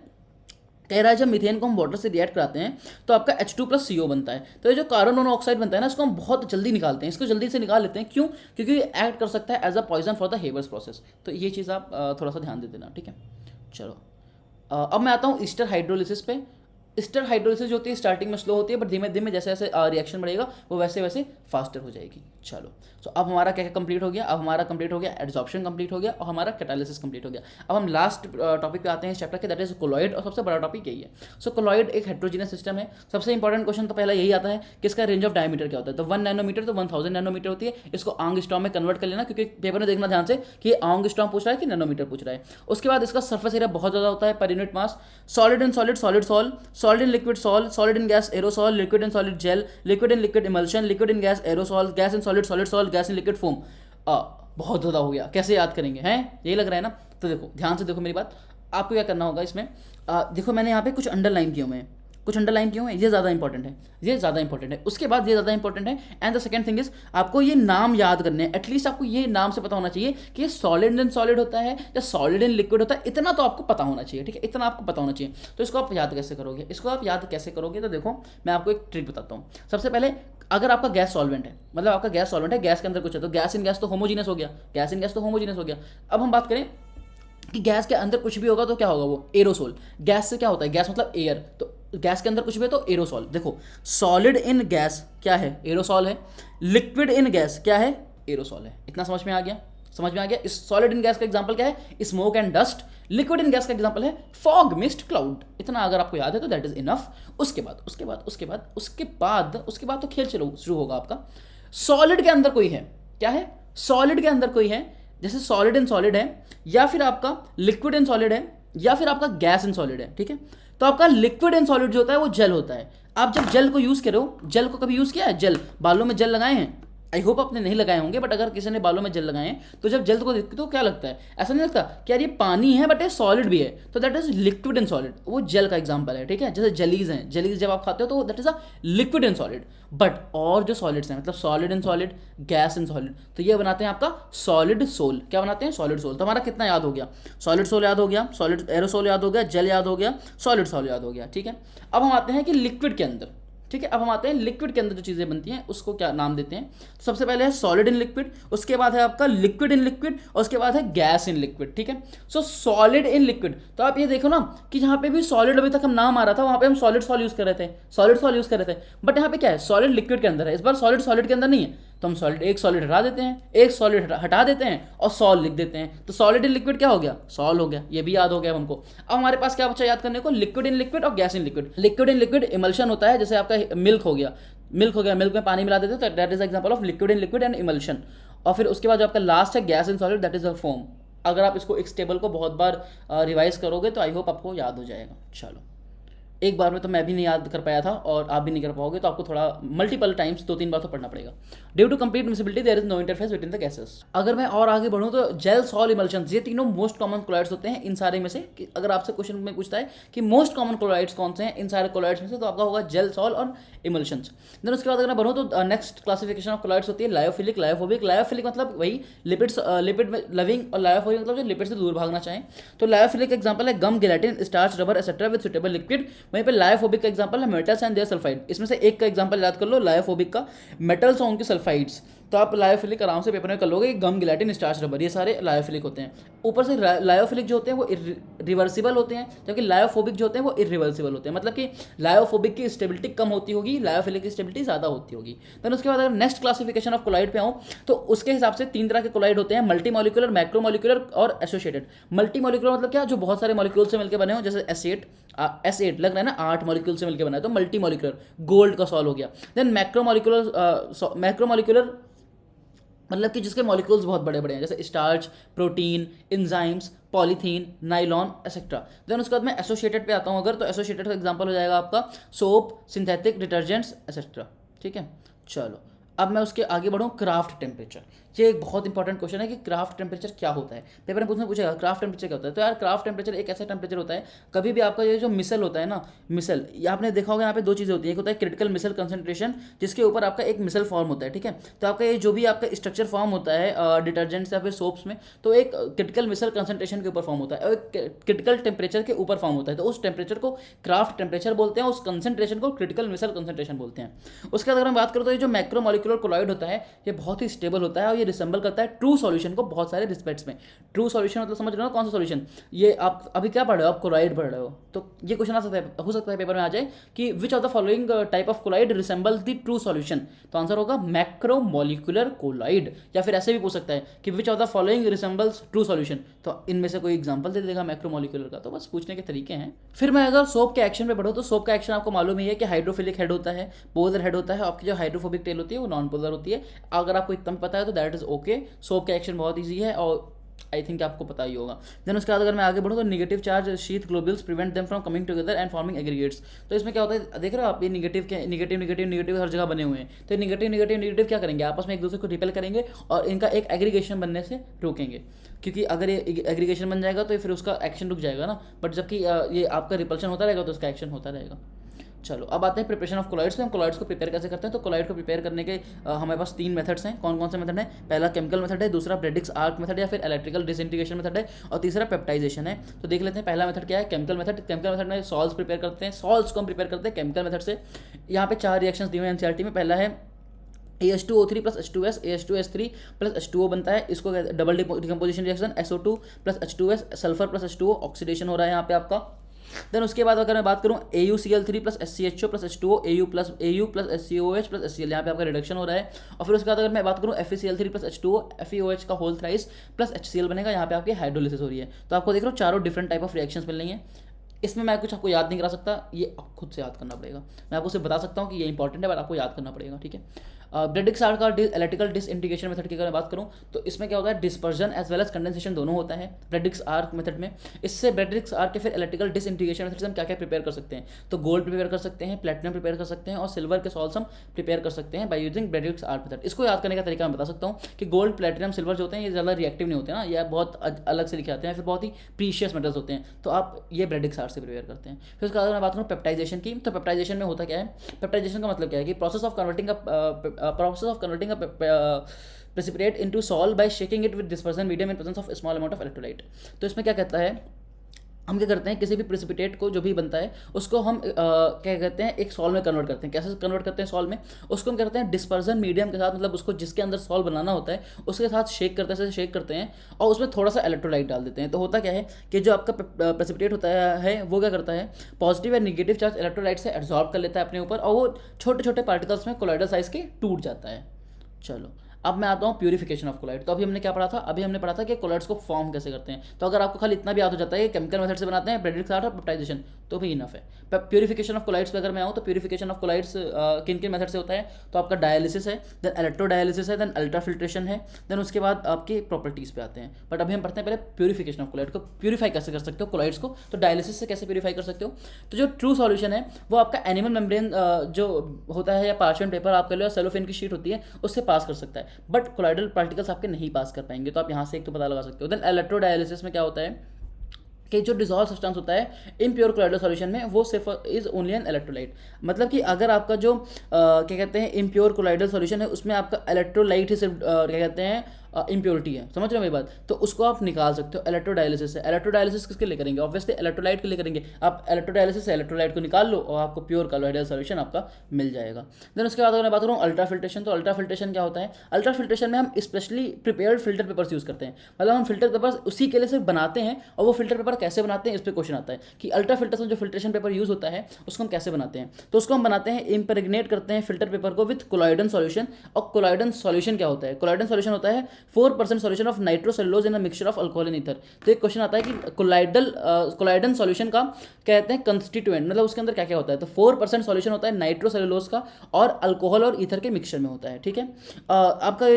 कह रहा है जब मीथेन को हम वाटर से रिएक्ट कराते हैं तो आपका H2+CO बनता है। तो ये जो कार्बन मोनोऑक्साइड बनता है ना, इसको हम बहुत जल्दी निकालते हैं, इसको जल्दी से निकाल लेते हैं। क्यों? क्योंकि ये एक्ट कर सकता है as a poison for the Haber's process. तो ये चीज़ आप थोड़ा सा ध्यान दे देना, ठीक है। चलो अब मैं आता हूँ ईस्टर हाइड्रोलिसिस पे। ईस्टर हाइड्रोलिसिस जो होती है स्टार्टिंग में स्लो होती है, बट धीमे धीमे जैसे जैसे रिएक्शन बढ़ेगा वो वैसे वैसे फास्टर हो जाएगी। चलो सो अब हमारा क्या क्या कंप्लीट हो गया, अब हमारा कंप्लीट हो गया एड्सॉर्प्शन कंप्लीट हो गया और हमारा कैटालिसिस कंप्लीट हो गया। अब हम लास्ट टॉपिक पे आते हैं इस चैप्टर के, दैट इज कोलॉइड, और सबसे बड़ा टॉपिक यही है। सो कोलॉइड एक हेट्रोजीनियस सिस्टम है। सबसे इंपॉर्टेंट क्वेश्चन तो पहला यही आता है कि इसका रेंज ऑफ डायमीटर क्या होता है। तो 1 नैनोमीटर तो 1000 नैनोमीटर होती है। इसको आंगस्ट्रॉम में कन्वर्ट कर लेना क्योंकि पेपर में देखना ध्यान से कि आंगस्ट्रॉम पूछ रहा है कि नैनोमीटर पूछ रहा है। उसके बाद इसका सरफेस एरिया बहुत ज़्यादा होता है per unit mass. Solid in solid, solid sol, solid in liquid sol, solid in gas aerosol, liquid in solid gel, liquid in liquid emulsion, liquid in gas aerosol, gas in solid solid sol, gas in liquid foam. बहुत ज़्यादा हो गया, कैसे याद करेंगे हैं, यही लग रहा है ना। तो देखो ध्यान से देखो मेरी बात, आपको क्या करना होगा इसमें। देखो मैंने यहाँ पे कुछ अंडरलाइन किए हुए हैं, कुछ अंडरलाइन क्यों है, ये ज़्यादा इंपॉर्टेंट है, ये ज़्यादा इंपॉर्टेंट है। उसके बाद ये ज़्यादा इंपॉर्टेंट है। And the second thing is आपको ये नाम याद करने हैं। एटलीस्ट आपको ये नाम से पता होना चाहिए कि ये सॉलिड इन सॉलिड होता है या सॉलिड इन लिक्विड होता है, इतना तो आपको पता होना चाहिए, ठीक है, इतना आपको पता होना चाहिए। तो इसको आप याद कैसे करोगे, इसको आप याद कैसे करोगे, तो देखो मैं आपको एक ट्रिक बताता हूँ। सबसे पहले अगर आपका गैस सॉल्वेंट है, मतलब आपका गैस सॉल्वेंट है, गैस के अंदर कुछ है, तो गैस इन गैस तो होमोजीनियस हो गया, गैस इन गैस तो होमोजीनियस हो गया। अब हम बात करें कि गैस के अंदर कुछ भी होगा तो क्या होगा, वो एरोसोल। गैस से क्या होता है, गैस मतलब एयर, तो गैस के अंदर कुछ भी है तो एरोसॉल। देखो सॉलिड इन गैस क्या है, एरोसॉल है। लिक्विड इन गैस क्या है, एरोसॉल है। इतना समझ में आ गया, समझ में आ गया। इस सॉलिड इन गैस का एग्जांपल क्या है, smoke and dust. Liquid in gas का एग्जांपल है फॉग, मिस्ट, क्लाउड। इतना अगर आपको याद है तो दैट इज इनफ। उसके बाद तो खेल शुरू होगा आपका। सॉलिड के अंदर कोई है, क्या है, सॉलिड के अंदर कोई है, जैसे सॉलिड इन सॉलिड है, या फिर आपका लिक्विड इन सॉलिड है, या फिर आपका गैस इन सॉलिड है, ठीक है। तो आपका लिक्विड इन सॉलिड जो होता है वो जेल होता है। आप जब जेल को यूज करो, जेल को कभी यूज किया है, जेल बालों में जेल लगाए हैं, आई होप आपने नहीं लगाए होंगे, बट अगर किसी ने बालों में जेल लगाए हैं तो जब जेल को देखते तो क्या लगता है, ऐसा नहीं लगता कि यार ये पानी है बट ये सॉलिड भी है, तो that is liquid and solid, वो जेल का एग्जांपल है, ठीक है। जैसे जेलीज हैं, जेलीज जब आप खाते हो तो that is a liquid and solid. But और जो सॉलिड्स हैं, मतलब solid and solid, gas and solid, तो ये बनाते हैं आपका सॉलिड सोल। क्या बनाते हैं? Solid sol. तो हमारा कितना याद हो गया? सॉलिड सोल याद हो गया, सॉलिड एरोसोल याद हो गया, जेल याद हो गया, सॉलिड सोल याद हो गया, ठीक है। अब हम आते हैं कि लिक्विड के अंदर, ठीक है। अब हम आते हैं लिक्विड के अंदर जो चीज़ें बनती हैं उसको क्या नाम देते हैं। तो सबसे पहले है सॉलिड इन लिक्विड, उसके बाद है आपका लिक्विड इन लिक्विड, और उसके बाद है गैस इन लिक्विड, ठीक है। सो सॉलिड इन लिक्विड, तो आप ये देखो ना कि जहाँ पे भी सॉलिड अभी तक हम नाम आ रहा था वहाँ पे हम सॉलिड सॉल यूज़ कर रहे थे, सॉलिड सॉल यूज़ कर रहे थे, बट यहाँ पे क्या है, सॉलिड लिक्विड के अंदर है। इस बार सॉलिड सॉलिड के अंदर नहीं है, तो हम सॉलिड एक सॉलिड हटा देते हैं, एक सॉलिड हटा देते हैं और सॉल लिख देते हैं, तो सॉलिड इन लिक्विड क्या हो गया? सॉल हो गया। ये भी याद हो गया हमको। अब हमारे पास क्या बचा याद करने को? लिक्विड इन लिक्विड और gas in liquid. Liquid in liquid emulsion होता है, जैसे आपका मिल्क हो गया, मिल्क में पानी मिला देते हैं, तो that is example of liquid in liquid and emulsion. और फिर उसके बाद जो आपका लास्ट है gas in solid, that is a foam. अगर आप इसको इस टेबल को बहुत बार रिवाइज करोगे तो आई होप आपको याद हो जाएगा। चलो, एक बार में तो मैं भी नहीं याद कर पाया था और आप भी नहीं कर पाओगे, तो आपको थोड़ा मल्टीपल टाइम्स 2-3 बार तो पढ़ना पड़ेगा। Due to complete miscibility there is no interface between the gases. अगर मैं और आगे बढ़ूँ तो जेल, सॉल, इमल्शन, ये तीनों मोस्ट कॉमन क्लोराइड्स होते हैं इन सारे में से। कि अगर आपसे क्वेश्चन में पूछता है कि मोस्ट कॉमन क्लोराइड्स कौन से हैं इन सारे क्लोराइड्स में से, तो आपका होगा जेल, सॉल और इमल्शंस। देन उसके बाद अगर मैं बढ़ूँ तो नेक्स्ट क्लासिफिकेशन ऑफ क्लोराइड्स होती है लायोफिलिक, लायोफोबिक। लायोफिलिक मतलब वही लिपिड्स, लिपिड में लविंग, और लायोफोबिक मतलब जो लिपिड से दूर भागना चाहें। तो लायोफिलिक एग्जांपल है gum, gelatin, starch, rubber etcetera with suitable liquid. वहीं पे लायोफोबिक एग्जांपल है मेटल्स एंड देयर सल्फाइड। इसमें से एक का एग्जांपल याद कर लो लायोफोबिक का, मेटल्स और उनके सल्फाइड्स। तो आप लायोफिलिक आराम से पेपर में कर लोगे, गम, गिलाटिन, स्टार्च, रबर, ये सारे लायोफिलिक होते हैं। ऊपर से लायोफिलिक जो होते हैं वो रिवर्सिबल होते हैं, जबकि लायोफोबिक जो होते हैं वो इरिवर्सिबल होते हैं। मतलब कि लायोफोबिक की स्टेबिलिटी कम होती होगी, लायोफिलिक की स्टेबिलिटी ज़्यादा होती होगी। देन उसके बाद अगर नेक्स्ट क्लासिफिकेशन ऑफ कोलाइड पे आऊँ तो उसके हिसाब से 3 तरह के कोलाइड होते हैं, मल्टी मॉलिक्यूलर, मैक्रोमॉलिक्यूलर और एसोसिएटेड। मल्टी मॉलिक्यूलर मतलब क्या? जो बहुत सारे मॉलिक्यूल से मिलकर बने हो, जैसे S8 लग रहा है ना, 8 मॉलिक्यूल से मिलकर बना है, तो मल्टी मॉलिक्यूलर, गोल्ड का सॉल्व हो गया। देन मैक्रोमॉलिक्यूलर मतलब कि जिसके मॉलिक्यूल्स बहुत बड़े बड़े हैं, जैसे starch, protein, enzymes, polythene, nylon etcetera. Then उसके बाद मैं एसोसिएटेड पे आता हूँ अगर, तो एसोसिएटेड का एग्जांपल हो जाएगा आपका सोप, सिंथेटिक डिटर्जेंट्स एक्सेट्रा, ठीक है। चलो, अब मैं उसके आगे बढ़ूँ, क्राफ्ट टेम्परेचर। ये एक बहुत इंपॉर्टेंट क्वेश्चन है कि क्राफ्ट टेम्परेचर क्या होता है। पेपर में पूछेगा क्राफ्ट टेम्परेचर क्या होता है। तो यार क्राफ्ट टेम्परेचर एक ऐसा टेम्परेचर होता है, कभी भी आपका ये जो मिसल होता है ना, मिसल, ये आपने देखा होगा यहाँ पे 2 चीज़ें होती है। एक होता है क्रिटिकल मिसल कंसंट्रेशन, जिसके ऊपर आपका एक मिसल फॉर्म होता है, ठीक है। तो आपका ये जो भी आपका स्ट्रक्चर फॉर्म होता है डिटर्जेंट्स या फिर सोप्स में, तो एक क्रिटिकल मिसल कंसंट्रेशन के ऊपर फॉर्म होता है और एक क्रिटिकल टेम्परेचर के ऊपर फॉर्म होता है। तो उस टेम्परेचर को क्राफ्ट टेम्परेचर बोलते हैं, उस कंसंट्रेशन को क्रिटिकल मिसल कंसंट्रेशन बोलते हैं। उसके बाद अगर हम बात करें तो ये जो मैक्रोमॉलिक्यूलर कोलॉइड होता है, ये बहुत ही स्टेबल होता है और ये रिसेंबल करता है ट्रू सॉल्यूशन को बहुत सारे रिस्पेक्ट्स में। ट्रू सॉल्यूशन मतलब समझ रहे हो कौन सा सॉल्यूशन? ये आप अभी क्या पढ़ रहे हो? आप कोलॉइड पढ़ रहे हो, तो ये क्वेश्चन हो सकता है पेपर में आ जाए कि which of the following type of colloid resemble the true solution. तो आंसर होगा मैक्रोमॉलिक्यूलर कोलॉइड। या फिर ऐसे भी पूछ सकता है कि which of the following resembles true solution, तो इनमें से कोई एग्जांपल दे देगा मैक्रोमॉलिक्यूलर का। तो बस पूछने के तरीके हैं। फिर मैं अगर सोप के एक्शन पे बढ़ूँ तो सोप का एक्शन आपको मालूम ही है कि हाइड्रोफिलिक हेड होता है, पोलर हेड होता है, आपकी जो हाइड्रोफोबिक टेल होती है वो नॉन पोलर होती है। अगर आपको इतना पता है तो दैट इज ओके। सोप का एक्शन बहुत ईजी है और आई थिंक आपको पता ही होगा। देन उसके बाद अगर मैं आगे बढ़ूँ तो negative charge sheath globules prevent them from coming together and forming aggregates. तो इसमें क्या होता है, देख रहे हो आप, ये नेगेटिव हर जगह बने हुए हैं। तो नेगेटिव क्या करेंगे, आपस में एक दूसरे को रिपेल करेंगे और इनका एक एग्रीगेशन बनने से रोकेंगे। क्योंकि अगर ये एग्रीगेशन बन जाएगा तो फिर उसका एक्शन रुक जाएगा ना, बट जबकि ये आपका रिपल्शन होता रहेगा तो उसका एक्शन होता रहेगा। चलो, अब आते हैं प्रिपरेशन ऑफ कोलॉइड्स पे। हम कोलॉइड्स को प्रिपेयर कैसे करते हैं। तो कोलॉइड को प्रिपेयर करने के हमारे पास 3 मेथड्स हैं। कौन कौन से मेथड हैं? पहला केमिकल मेथड है, दूसरा ब्रेडिक्स आर्क मेथड या फिर इलेक्ट्रिकल डिसइंटीग्रेशन मेथड है, और तीसरा पेप्टाइजेशन है। तो देख लेते हैं पहला मेथड क्या है, केमिकल मेथड। केमिकल मेथड में सॉल्ट्स प्रिपेयर करते हैं। सॉल्ट्स को हम प्रिपेयर करते हैं केमिकल मेथड से। यहाँ पे 4 रिएक्शंस दिए हुए हैं एनसीईआरटी में। पहला है AH2O3 plus H2S, AH2S3 plus H2O बनता है, इसको double decomposition reaction, SO2 plus H2S, sulphur plus H2O, oxidation हो रहा है यहाँ पे आपका। देन उसके बाद अगर मैं बात करूँ AuCl3 plus SCHO plus H2O, AU plus SCOH plus HCl, यहाँ पे आपका रिडक्शन हो रहा है। और फिर उसके बाद अगर मैं बात करूँ FeCl3 प्लस H2O, FeOH का होल थ्राइस प्लस HCl बनेगा, यहाँ पे आपकी हाइड्रोलिसिस हो रही है। तो आपको देख रहे हो चारों डिफरेंट टाइप ऑफ रिएक्शंस मिल रही हैं। इसमें मैं कुछ आपको याद नहीं करा सकता, ये आप खुद से याद करना पड़ेगा। मैं आपको सिर्फ बता सकता हूँ कि ये इंपॉर्टेंट है, बट आपको याद करना पड़ेगा, ठीक है। ब्रेडिक्स आर्ट का इलेक्ट्रिकल डिसइंटीग्रेशन मेथड की अगर मैं बात करूँ तो इसमें क्या होता है, dispersion as well as condensation दोनों होता है ब्रेडिक्स आर्क मेथड में। इससे ब्रेडिक्स आर्क के फिर इलेक्ट्रिकल डिसइंटीग्रेशन मेथड से हम क्या क्या प्रिपेयर कर सकते हैं, तो गोल्ड प्रिपेयर कर सकते हैं, प्लेटिनम प्रिपेयर कर सकते हैं और सिल्वर के सॉल्ट्स हम प्रिपेयर कर सकते हैं by using Bredig's arc method. इसको याद करने का तरीका मैं बता सकता हूँ कि गोल्ड, प्लेटिनम, सिल्वर जो होते हैं ये ज़्यादा रिएक्टिव नहीं होते ना, ये बहुत अलग से लिखे आते हैं, फिर बहुत ही प्रीशियस मेटल्स होते हैं, तो आप ये ब्रेडिक्स आर्क से प्रिपेयर करते हैं। फिर उसके बाद मैं बात करूँ पेप्टाइजेशन की, तो पेप्टाइजेशन में होता क्या है, पेप्टाइजेशन का मतलब क्या है कि process of converting precipitate into salt by shaking it with dispersion medium in presence of a small amount of electrolyte। तो इसमें क्या कहता है, हम क्या करते हैं किसी भी प्रेसिपिटेट को जो भी बनता है उसको हम क्या कहते हैं एक सॉल्व में कन्वर्ट करते हैं। कैसे कन्वर्ट करते हैं सॉल्व में, उसको हम करते हैं डिस्पर्जन मीडियम के साथ, मतलब उसको जिसके अंदर सॉल्व बनाना होता है उसके साथ शेक करते हैं, शेक करते हैं और उसमें थोड़ा सा इलेक्ट्रोलाइट डाल देते हैं। तो होता क्या है कि जो आपका प्रेसिपिटेट होता है वो क्या करता है, पॉजिटिव या निगेटिव चार्ज इलेक्ट्रोलाइट से एब्जॉर्ब कर लेता है अपने ऊपर और वो छोटे छोटे पार्टिकल्स में कोलाइडल साइज के टूट जाता है। चलो अब मैं आता हूँ प्यूरिफिकेशन ऑफ कोलाइड। तो अभी हमने क्या पढ़ा था, अभी हमने पढ़ा था कि कोलाइड्स को फॉर्म कैसे करते हैं। तो अगर आपको खाली इतना भी याद हो जाता है कि केमिकल मेथड से बनाते हैं ब्रेडिक्स आर्ट और पेप्टाइजेशन, तो भी इनफ है। प्यूरिफिकेशन ऑफ कोलाइड्स पे अगर मैं आऊँ तो प्यूरिफिकेशन ऑफ कोलाइड्स किन किन मेथड से होता है, तो आपका डायलिसिस है, देन इलेक्ट्रोडायलिसिस है, देन अल्ट्राफिल्ट्रेशन है, देन उसके बाद आपकी प्रॉपर्टीज़ पे आते हैं। बट अभी हम पढ़ते हैं पहले प्यूरिफिकेशन ऑफ कोलाइड को, प्यूरीफाई कैसे कर सकते हो कोलाइड्स को। तो डायलिसिस से कैसे प्यूरीफाई कर सकते हो, तो जो ट्रू सॉल्यूशन है वो आपका एनिमल मेम्ब्रेन जो होता है या पार्चमेंट पेपर आप कर लो या सेलोफेन की शीट होती है उससे पास कर सकता है, बट कोलाइडल पार्टिकल्स आपके नहीं पास कर पाएंगे। तो आप यहाँ से एक तो पता लगा सकते हो। देन इलेक्ट्रोडायलिसिस में क्या होता है कि जो डिजॉल्व सब्सटेंस होता है इम्प्योर कोलाइडल सॉल्यूशन में वो सिर्फ इज ओनली एन इलेक्ट्रोलाइट। मतलब कि अगर आपका जो क्या कहते हैं इम्प्योर कोलाइडल सॉल्यूशन है उसमें आपका इलेक्ट्रोलाइट ही सिर्फ क्या कहते हैं इम्प्योरिटी है, समझ रहे हो मेरी बात, तो उसको आप निकाल सकते हो इलेक्ट्रोडायलिसिस से। इलेक्ट्रोडायलिसिस किसके लिए करेंगे, ऑब्वियसली इलेक्ट्रोलाइट के लिए करेंगे। आप इलेक्ट्रोडायलिसिस से इलेक्ट्रोलाइट को निकाल लो और आपको प्योर कोलाइडल सॉल्यूशन आपका मिल जाएगा। देन उसके बाद अगर मैं बात करूँ अल्ट्राफिल्ट्रेशन, तो अल्ट्राफिल्ट्रेशन क्या होता है, अल्ट्राफिल्ट्रेशन में हम specially prepared filter papers use करते हैं। मतलब हम फिल्टर पेपर्स उसी के लिए सिर्फ बनाते हैं, और वो फिल्टर पेपर कैसे बनाते हैं इस पर क्वेश्चन आता है कि अल्ट्राफिल्ट्रेशन जो फिल्ट्रेशन पेपर यूज़ होता है उसको हम कैसे बनाते हैं। तो उसको हम बनाते हैं, इम्प्रेग्नेट करते हैं फिल्टर पेपर को विथ कोलाइडन सॉल्यूशन। और कोलाइडन सॉल्यूशन क्या होता है, कोलाइडन सॉल्यूशन होता है 4% solution of nitrocellulose in a mixture of alcohol and ether. तो एक क्वेश्चन आता है कि कोलाइडन सॉल्यूशन का कहते हैं कंस्टिट्यूएंट, मतलब उसके अंदर क्या क्या होता है, तो 4% सॉल्यूशन होता है नाइट्रोसेलुलोज का और अल्कोहल और ईथर के मिक्सचर में होता है। ठीक है, आपका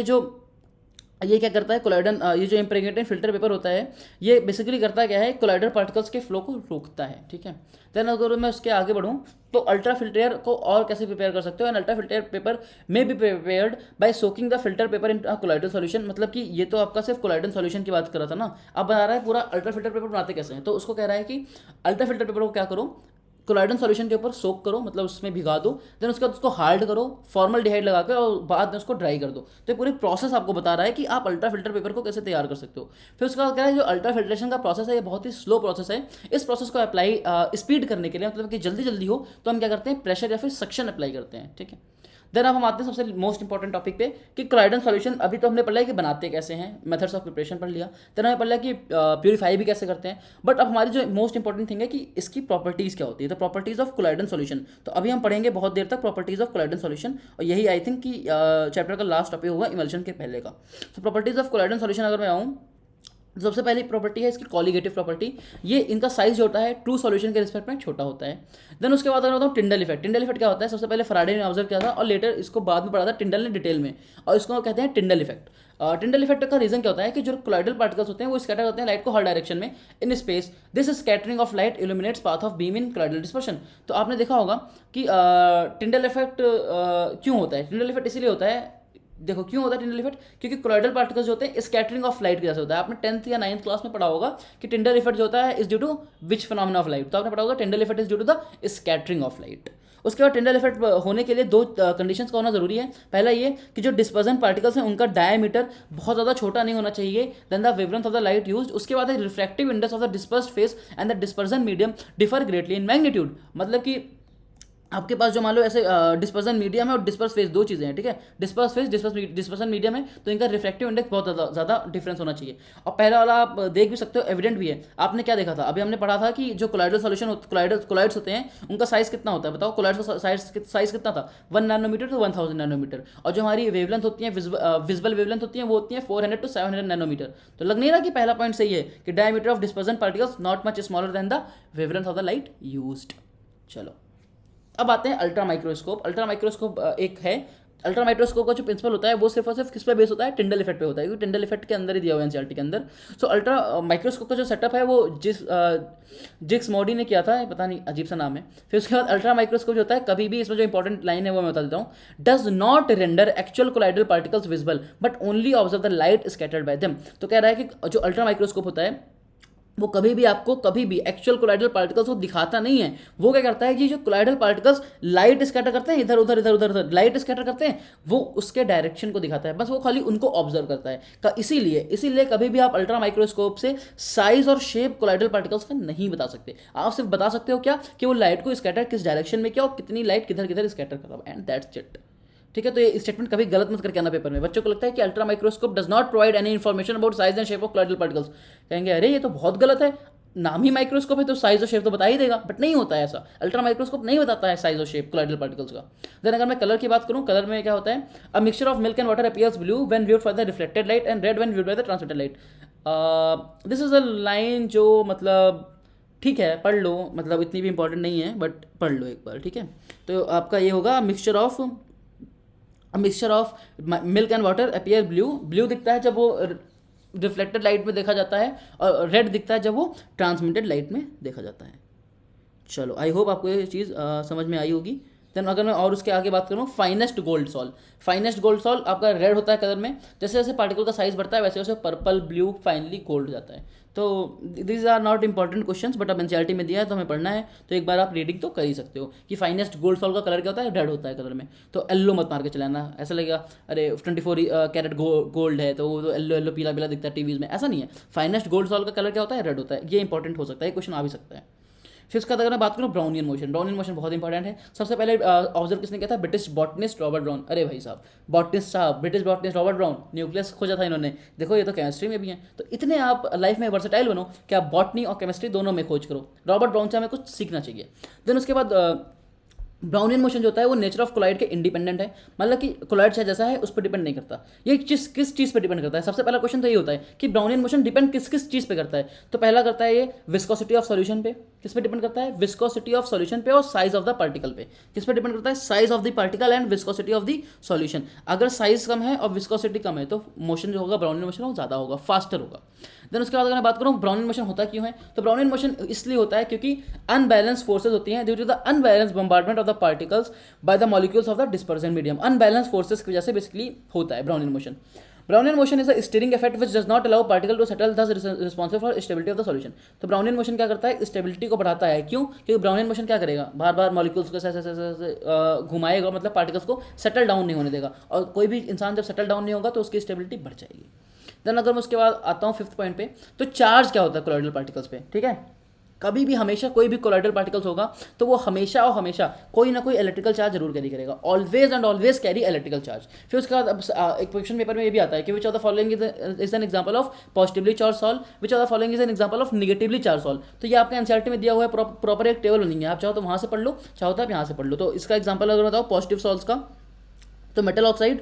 ये क्या करता है कोलाइडन, ये जो इम्प्रेग्नेटेड फिल्टर पेपर होता है ये बेसिकली करता क्या है, कोलाइडल पार्टिकल्स के फ्लो को रोकता है। ठीक है, देन अगर मैं उसके आगे बढ़ूँ तो अल्ट्रा फिल्टर को और कैसे प्रिपेयर कर सकते हो, एंड अल्ट्रा फिल्टर पेपर में be prepared by soaking the filter paper in colloidal solution. मतलब कि ये तो आपका सिर्फ कोलाइडल सॉल्यूशन की बात कर रहा था ना, अब बता रहा है पूरा अल्ट्रा फिल्टर पेपर बनाते कैसे हैं। तो उसको कह रहा है कि अल्ट्रा फिल्टर पेपर को क्या करो, कोलाइडन सॉल्यूशन के ऊपर सोक करो, मतलब उसमें भिगा दो, देन उसके बाद उसको हार्ड करो फॉर्मल्डिहाइड लगा कर और बाद में उसको ड्राई कर दो। तो ये पूरी प्रोसेस आपको बता रहा है कि आप अल्ट्रा फिल्टर पेपर को कैसे तैयार कर सकते हो। फिर उसका क्या है, जो अल्ट्रा फिल्ट्रेशन का प्रोसेस है ये बहुत ही स्लो प्रोसेस है। इस प्रोसेस को अप्लाई स्पीड करने के लिए, मतलब कि जल्दी जल्दी हो, तो हम क्या करते हैं प्रेशर या फिर सक्शन अप्लाई करते हैं। ठीक है, देन अब हम आते हैं सबसे मोस्ट इंपॉर्टेंट टॉपिक पे कि कोलाइडन सॉल्यूशन। अभी तो हमने पढ़ा है कि बनाते कैसे हैं, मेथड्स ऑफ प्रिपरेशन पढ़ लिया, देन हमें पढ़ा है कि प्यूरीफाई भी कैसे करते हैं। बट अब हमारी जो मोस्ट इंपॉर्टेंट थिंग है कि इसकी प्रॉपर्टीज़ क्या होती है, तो प्रॉपर्टीज़ ऑफ कोलाइडन सॉल्यूशन। तो अभी हम पढ़ेंगे बहुत देर तक प्रॉपर्टीज़ ऑफ कोलाइडन सॉल्यूशन, और यही आई थिंक कि चैप्टर का लास्ट टॉपिक होगा इमल्शन के पहले का। तो प्रॉपर्टीज़ ऑफ कोलाइडन सॉल्यूशन अगर मैं आऊँ, सबसे पहली प्रॉपर्टी है इसकी कॉलीगेटिव प्रॉपर्टी। ये इनका साइज जो होता है ट्रू सॉल्यूशन के रिस्पेक्ट में छोटा होता है। देन उसके बाद अगर बताऊँ टिंडल इफेक्ट। टिंडल इफेक्ट क्या होता है, सबसे पहले फराडे ने ऑब्जर्व किया था और लेटर इसको बाद में पढ़ा था टिंडल ने डिटेल में, और इसको कहते हैं टिंडल इफेक्ट। टिंडल इफेक्ट का रीजन क्या होता है कि जो कोलाइडल पार्टिकल्स होते हैं वो स्कैटर होते हैं लाइट को हर डायरेक्शन में in space. This scattering of light illuminates path of beam in colloidal dispersion. तो आपने देखा होगा कि टिंडल इफेक्ट क्यों होता है। टिंडल इफेक्ट इसीलिए होता है, देखो क्यों होता है टिंडल इफेक्ट, क्योंकि कोलाइडल पार्टिकल्स जो होते हैं स्कैटरिंग ऑफ लाइट की वजह से होता है। आपने 10th या 9th क्लास में पढ़ा होगा कि टिंडल इफेक्ट जो होता है is due to which phenomena of light. तो आपने पढ़ा होगा Tyndall effect is due to the scattering of light. उसके बाद टिंडल इफेक्ट होने के लिए दो कंडीशंस का होना जरूरी है। पहला ये कि जो डिस्पर्जन पार्टिकल्स हैं उनका डायमीटर बहुत ज़्यादा छोटा नहीं होना चाहिए, then the wavelength of the light used. उसके बाद refractive index of the dispersed phase and the dispersion medium differ greatly in magnitude. मतलब कि आपके पास जो मान लो ऐसे डिस्पर्जन मीडियम है और डिस्पर्स फेस, दो चीज़ें हैं। ठीक है, डिस्पर्स फेस डिस्पर्सन मीडियम है, तो इनका रिफ्रैक्टिव इंडेक्स बहुत ज़्यादा डिफरेंस होना चाहिए। और पहला वाला आप देख भी सकते हो, एविडेंट भी है। आपने क्या देखा था, अभी हमने पढ़ा था कि जो कोलाइडल सॉल्यूशन कोलाइड्स होते हैं उनका साइज कितना होता है, बताओ कोलाइड्स का साइज कितना था, 1 नैनोमीटर टू 1000 नैनोमीटर। और जो हमारी वेवलेंथ होती है, विजिबल वेवलेंथ होती है, वो होती है 400 to 700 नैनोमीटर। तो लग नहीं रहा कि पहला पॉइंट सही है कि diameter of dispersion particles not much smaller than the wavelength of the light used. चलो अब आते हैं अल्ट्रा माइक्रोस्कोप। अल्ट्रा माइक्रोस्कोप एक है, अल्ट्रा माइक्रोस्कोप का जो प्रिंसिपल होता है वो सिर्फ और सिर्फ किस पे बेस होता है, टिंडल इफेक्ट पे होता है, क्योंकि टिंडल इफेक्ट के अंदर ही दिया हुआ है एनसीईआरटी के अंदर। सो अल्ट्रा माइक्रोस्कोप का जो सेटअप है वो जिक्स मॉडी ने किया था, पता नहीं अजीब सा नाम है। फिर उसके बाद अल्ट्रा माइक्रोस्कोप जो होता है, कभी भी इसमें जो इंपॉर्टेंट लाइन है वो मैं बता देता हूँ, does not render actual colloidal particles visible but only observe the light scattered bye them. तो कह रहा है कि जो अल्ट्रा माइक्रोस्कोप होता है वो कभी भी आपको कभी भी एक्चुअल कोलाइडल पार्टिकल्स को दिखाता नहीं है। वो क्या करता है कि जो कोलाइडल पार्टिकल्स लाइट स्कैटर करते हैं इधर उधर इधर उधर उधर लाइट स्कैटर करते हैं, वो उसके डायरेक्शन को दिखाता है, बस वो खाली उनको ऑब्जर्व करता है। इसीलिए कभी भी आप अल्ट्रा माइक्रोस्कोप से साइज और शेप कोलाइडल पार्टिकल्स का नहीं बता सकते। आप सिर्फ बता सकते हो क्या, कि वो लाइट को स्कैटर किस डायरेक्शन में किया और कितनी लाइट किधर किधर स्कैटर कर रहा है, एंड दैट्स इट। ठीक है, तो ये स्टेटमेंट कभी गलत मत करके आना पेपर में। बच्चों को लगता है कि ultra microscope does not provide any information about size and shape of colloidal particles, कहेंगे अरे ये तो बहुत गलत है, नाम ही माइक्रोस्कोप है तो साइज और शेप तो बता ही देगा, बट नहीं होता है ऐसा। अल्ट्रा माइक्रोस्कोप नहीं बताता है साइज और शेप कोलाइडल पार्टिकल्स का। देन अगर मैं कलर की बात करूं, कलर में क्या होता है, अ mixture of milk and water appears blue when viewed by the reflected light and red when viewed by the transmitted light. This is a line जो मतलब ठीक है पढ़ लो, मतलब इतनी भी इंपॉर्टेंट नहीं है बट पढ़ लो एक बार, ठीक है। तो आपका ये होगा mixture of milk and water appear blue, blue दिखता है जब वो रिफ्लेक्टेड लाइट में देखा जाता है, और रेड दिखता है जब वो ट्रांसमिटेड लाइट में देखा जाता है। चलो आई होप आपको ये चीज़ समझ में आई होगी। देन अगर मैं और उसके आगे बात करूँ, finest gold solve, finest gold solve आपका रेड होता है कलर में, जैसे जैसे पार्टिकल का साइज बढ़ता है वैसे वैसे पर्पल ब्लू फाइनली गोल्ड हो जाता है। तो these are not important questions, but अब एनसीईआरटी में दिया है तो हमें पढ़ना है, तो एक बार आप रीडिंग तो कर ही सकते हो कि फाइनेस्ट गोल्ड सॉल्व का कलर क्या होता है, रेड होता है कलर में। तो येलो मत मार के चलाना, ऐसा लगेगा अरे 24 कैरेट गोल्ड है तो वो तो येलो येलो पीला पीला दिखता है टीवीज में, ऐसा नहीं है। फाइनेस्ट गोल्ड सॉल्व का कलर क्या होता है, रेड होता है। ये इंपॉर्टेंट हो सकता है, क्वेश्चन आ भी सकता है। फिर उसका अगर मैं बात करूँ ब्राउनियन मोशन, ब्राउनियन मोशन बहुत इंपॉर्टेंट है। सबसे पहले ऑब्जर्व किसने किया था, ब्रिटिश बॉटनिस्ट रॉबर्ट ब्राउन। अरे भाई साहब, बॉटनिस्ट साहब, British botanist Robert brown, nucleus खोजा था इन्होंने। देखो ये तो केमिस्ट्री में भी है, तो इतने आप लाइफ में वर्सेटाइल बनो कि आप बॉटनी और केमिस्ट्री दोनों में खोज करो। रॉबर्ट ब्राउन से हमें कुछ सीखना चाहिए। देन उसके बाद ब्राउनियन मोशन जो होता है वो नेचर ऑफ कोलाइड के इंडिपेंडेंट है, मतलब कि कोलाइड चाहे जैसा है उस पर डिपेंड नहीं करता। ये चीज किस चीज़ पे डिपेंड करता है, सबसे पहला क्वेश्चन तो ये होता है कि ब्राउनियन मोशन डिपेंड किस किस चीज़ पे करता है। तो पहला करता है ये विस्कोसिटी ऑफ सॉल्यूशन पे, किस पे डिपेंड करता है, विस्कोसिटी ऑफ सॉल्यूशन पे, और साइज ऑफ द पार्टिकल पे, किस पे डिपेंड करता है, size of the particle and viscosity of the solution. अगर साइज कम है और विस्कोसिटी कम है तो मोशन जो होगा ब्राउनियन मोशन वो ज़्यादा होगा, फास्टर होगा। देन उसके बाद अगर मैं बात करूँ ब्राउनियन मोशन होता क्यों है, तो ब्राउनियन मोशन इसलिए होता है क्योंकि अनबैलेंस फोर्सेज होती हैं due to the unbalance bombardment of the particles by the molecules of the dispersion medium. Unbalance forces की वजह से बेसिकली होता है Brownian motion. Brownian motion is a stirring effect which does not allow particle to settle, thus responsible for stability of the solution. तो ब्राउनियन मोशन क्या करता है, स्टेबिलिटी को बढ़ाता है। क्यों, क्योंकि ब्राउनियन मोशन क्या करेगा, बार बार मॉलिक्यूल्स को ऐसे घुमाएगा, मतलब पार्टिकल्स को सेटल डाउन नहीं होने देगा, और कोई भी इंसान जब सेटल डाउन नहीं होगा तो उसकी स्टेबिलिटी बढ़ जाएगी। देन अगर मैं उसके बाद आता हूँ फिफ्थ पॉइंट पे, तो चार्ज क्या होता है कोलॉइडल पार्टिकल्स पे, ठीक है। कभी भी हमेशा कोई भी कोलॉइडल पार्टिकल्स होगा तो वो हमेशा और हमेशा कोई ना कोई इलेक्ट्रिकल चार्ज जरूर कैरी करेगा, always and always carry electrical charge. फिर उसके बाद एक क्वेश्चन पेपर में ये भी आता है कि which of the following is an example of positively charge solve, which of the following is an example of negatively charge solve. तो ये आपका एनसीईआरटी में दिया हुआ है, प्रॉपर एक टेबल बनी है, आप चाहो तो वहाँ से पढ़ लो, चाहो तो आप यहाँ से पढ़ लो। तो इसका एग्जाम्पल अगर बताओ पॉजिटिव सॉल्व का, तो metal oxide,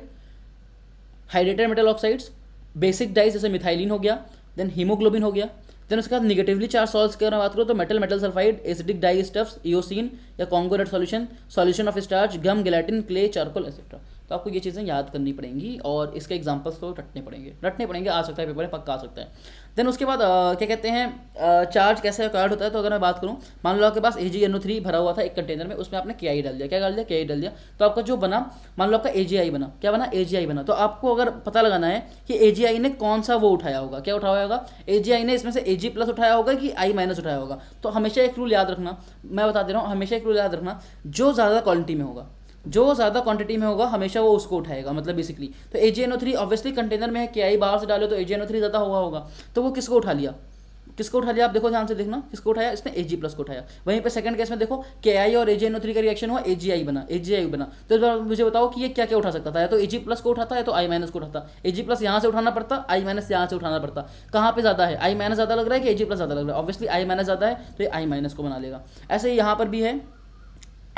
hydrated metal oxides, basic dyes जैसे मिथाइलिन हो गया, देन हीमोग्लोबिन हो गया। देन उसके बाद निगेटिवली चार्ज सॉल्व्स की अगर बात करो तो metal sulphide, acidic dye stuffs, eosin या Congo red solution of starch, gum, gelatin, clay, charcoal etcetera. तो आपको ये चीज़ें याद करनी पड़ेंगी और इसके एग्जांपल्स तो रटने पड़ेंगे, आ सकता है पेपर में, पक्का आ सकता है। देन उसके बाद क्या कहते हैं चार्ज कैसे अक्वायर्ड होता है, तो अगर मैं बात करूँ, मान लो आपके पास AgNO3 भरा हुआ था एक कंटेनर में, उसमें आपने KI डाल दिया, क्या डाल दिया, KI डाल दिया, तो आपका जो बना, मान लो आपका AgI बना, क्या बना, AgI बना। तो आपको अगर पता लगाना है कि AgI ने कौन सा वो उठाया होगा, क्या उठाया होगा, AgI ने इसमें से Ag+ उठाया होगा कि I- उठाया होगा। तो हमेशा एक रूल याद रखना, मैं बता दे रहा हूँ, हमेशा एक रूल याद रखना, जो ज़्यादा क्वालिटी में होगा, जो ज़्यादा क्वांटिटी में होगा हमेशा वो उसको उठाएगा, मतलब बेसिकली। तो AgNO3 ऑब्वियसली कंटेनर में है, KI बाहर से डालो तो AgNO3 ज़्यादा हुआ होगा, तो वो किसको उठा लिया, आप देखो ध्यान से देखना, किसको उठाया, इसने Ag+ को उठाया। वहीं पे सेकंड केस में देखो KI और AgNO3 का रिएक्शन हुआ, AgI बना। तो इस बार मुझे बताओ कि ये क्या क्या उठा सकता था, या तो Ag+ को उठाता है तो I- को उठाता, Ag+ यहाँ से उठाना पड़ता, I- यहाँ से उठाना पड़ता। कहाँ पे ज़्यादा है, I- ज़्यादा लग रहा है कि Ag+ ज़्यादा लग रहा है, ऑब्वियसली I- ज़्यादा है तो ये I- को बना लेगा। ऐसे ही यहाँ पर भी है,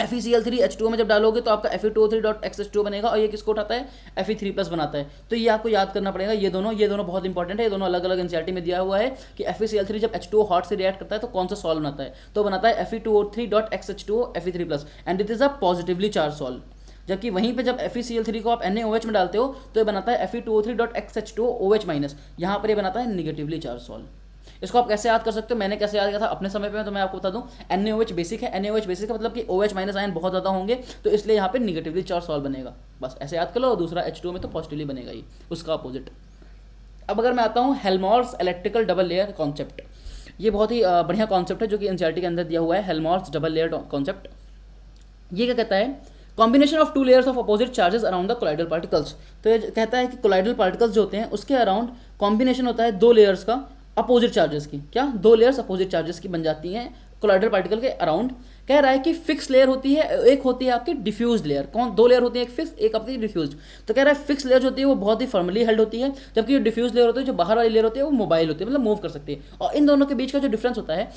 FeCl3H2O में जब डालोगे तो आपका Fe2O3.XH2O बनेगा, और ये किसको उठाता है, Fe3+ बनाता है। तो ये आपको याद करना पड़ेगा, ये दोनों बहुत इंपॉर्टेंट है, ये दोनों अलग अलग एनसीईआरटी में दिया हुआ है कि FeCl3 जब H2O हॉट से रिएक्ट करता है तो कौन सा सॉल्व बनाता है, तो बनाता है Fe2O3.XH2O Fe3+, and it is a positively charge solve. जबकि वहीं पे जब FeCl3 को आप NaOH में डालते हो तो ये बनाता है Fe2O3.XH2OH-, यहाँ पर ये बनाता है निगेटिवली चार्ज सॉल्ट। इसको आप कैसे याद कर सकते हो, मैंने कैसे याद किया था अपने समय पे, तो मैं आपको बता दूं, NaOH बेसिक है, NaOH बेसिक का मतलब कि OH- आयन बहुत ज़्यादा होंगे, तो इसलिए यहाँ पे निगेटिवली चार्ज सॉल्ट बनेगा, बस ऐसे याद कर लो। और दूसरा H2O में तो पॉजिटिवली बनेगा ही, उसका अपोजिट। अब अगर मैं आता हूँ Helmholtz electrical double layer concept, ये बहुत ही बढ़िया कॉन्सेप्ट है जो कि एनसीईआरटी के अंदर दिया हुआ है, हेल्महोल्ट्ज़ डबल लेयर कॉन्सेप्ट। ये क्या कहता है, combination of 2 layers of opposite charges around the colloidal particles. तो ये कहता है कि कोलाइडल पार्टिकल्स जो होते हैं उसके अराउंड कॉम्बिनेशन होता है 2 लेयर्स का अपोजिट चार्जेस की, क्या 2 लेयर्स अपोजिट चार्जेस की बन जाती हैं कोलाइडल पार्टिकल के अराउंड। कह रहा है कि फिक्स लेयर होती है, एक होती है आपकी डिफ्यूज लेयर, कौन 2 लेयर होती है, एक फिक्स एक आपकी डिफ्यूज। तो कह रहा है फिक्स लेयर जो होती है वो बहुत ही फर्मली हेल्ड होती है, जबकि जो डिफ्यूज लेयर होती है, जो बाहर वाली लेयर होती है वो मोबाइल होती है, मतलब मूव कर सकती है। और इन दोनों के बीच का जो डिफरेंस होता है,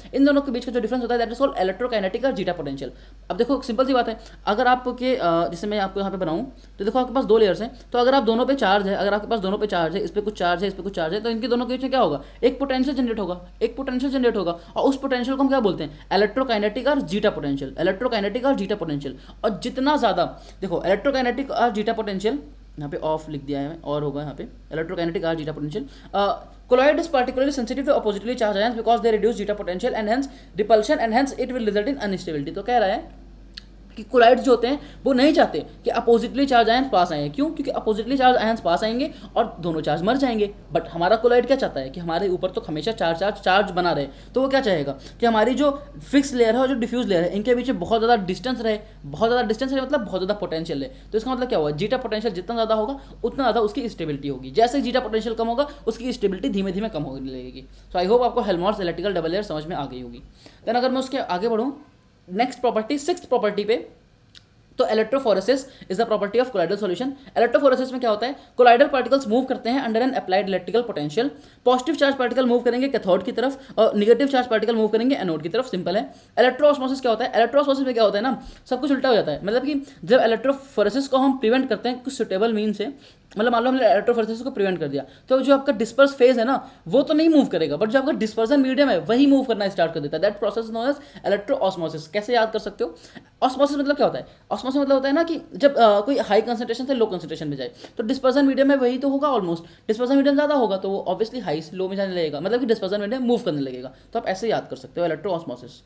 दैट इज कॉल्ड इलेक्ट्रोकाइनेटिक और जीटा पोटेंशियल। अब देखो सिंपल सी बात है, अगर आपके जैसे मैं आपको यहाँ पे बनाऊँ तो देखो आपके पास 2 लेयर्स हैं, तो अगर आप दोनों पे चार्ज है, अगर आपके पास दोनों पे चार्ज है, इस पर कुछ चार्ज है, इस पर कुछ चार्ज है, तो इनके दोनों के बीच में क्या होगा, एक पोटेंशियल जनरेट होगा, और उस पोटेंशियल को हम क्या बोलते हैं, इलेक्ट्रोकाइनेटिक और जीटा पोटेंशियल, इलेक्ट्रोकाइनेटिक और जीटा पोटेंशियल। और जितना ज़्यादा देखो इलेक्ट्रोकाइनेटिक और जीटा पोटेंशियल, यहाँ पे ऑफ लिख दिया है और होगा यहाँ पे इलेक्ट्रोकाइनेटिक और zeta potential. colloid is particularly sensitive to oppositively charged ions because they reduce zeta potential and hence repulsion and hence it will result in instability। तो कह रहा है कि कोलाइड्स जो होते हैं वो नहीं चाहते कि अपोजिटली चार्ज आयंस पास आएंगे, क्यों, क्योंकि अपोजिटली चार्ज आयंस पास आएंगे और दोनों चार्ज मर जाएंगे। बट हमारा कोलाइड क्या चाहता है कि हमारे ऊपर तो हमेशा चार्ज बना रहे, तो वो क्या चाहेगा कि हमारी जो फिक्स लेयर है और जो डिफ्यूज लेयर है इनके बीच में बहुत ज़्यादा डिस्टेंस रहे, मतलब बहुत ज़्यादा पोटेंशियल है। तो इसका मतलब क्या हुआ, जीटा पोटेंशियल जितना ज़्यादा होगा उतना ज़्यादा उसकी स्टेबिलिटी होगी, जैसे जीटा पोटेंशियल कम होगा उसकी स्टेबिलिटी धीमे धीमे कम होने लगेगी। सो आई होप आपको हेल्महोल्ट्ज़ इलेक्ट्रिकल डबल लेयर समझ में आ गई होगी। देन अगर मैं उसके आगे बढ़ूँ नेक्स्ट प्रॉपर्टी, 6th प्रॉपर्टी पे, तो electrophoresis is the property of colloidal solution. Electrophoresis में क्या होता है, कोलाइडल पार्टिकल्स मूव करते हैं under N applied electrical potential. Positive charge particle move करेंगे कैथोड की तरफ और निगेटिव चार्ज पार्टिकल मूव करेंगे एनोड की तरफ, सिंपल है। इलेक्ट्रोऑस्मोसिस क्या होता है, इलेक्ट्रोऑस्मोसिस में क्या होता है ना, सब कुछ उल्टा हो जाता है। मतलब कि जब इलेक्ट्रोफोरेसिस को हम प्रिवेंट करते हैं कुछ सुटेबल मीन से, मतलब मान लो हमने इलेक्ट्रोफोरेसिस को प्रिवेंट कर दिया, तो जो आपका डिस्पर्स फेज है ना वो तो नहीं मूव करेगा, बट जो आपका डिस्पर्सन मीडियम है वही मूव करना स्टार्ट कर देता है। That process known as electroosmosis. कैसे याद कर सकते हो, ऑस्मोसिस मतलब क्या होता है, ऑस्मोसिस मतलब होता है ना कि जब कोई हाई कंसंट्रेशन से लो कंसंट्रेशन में जाए, तो डिस्पर्सन मीडियम में वही तो होगा ऑलमोस्ट, डिस्पर्सन मीडियम ज़्यादा होगा तो वो ऑब्वियसली हाई से लो में जाने लगेगा, मतलब कि डिस्पर्सन मीडियम मूव करने लगेगा। तो आप ऐसे याद कर सकते हो इलेक्ट्रोऑस्मोसिस।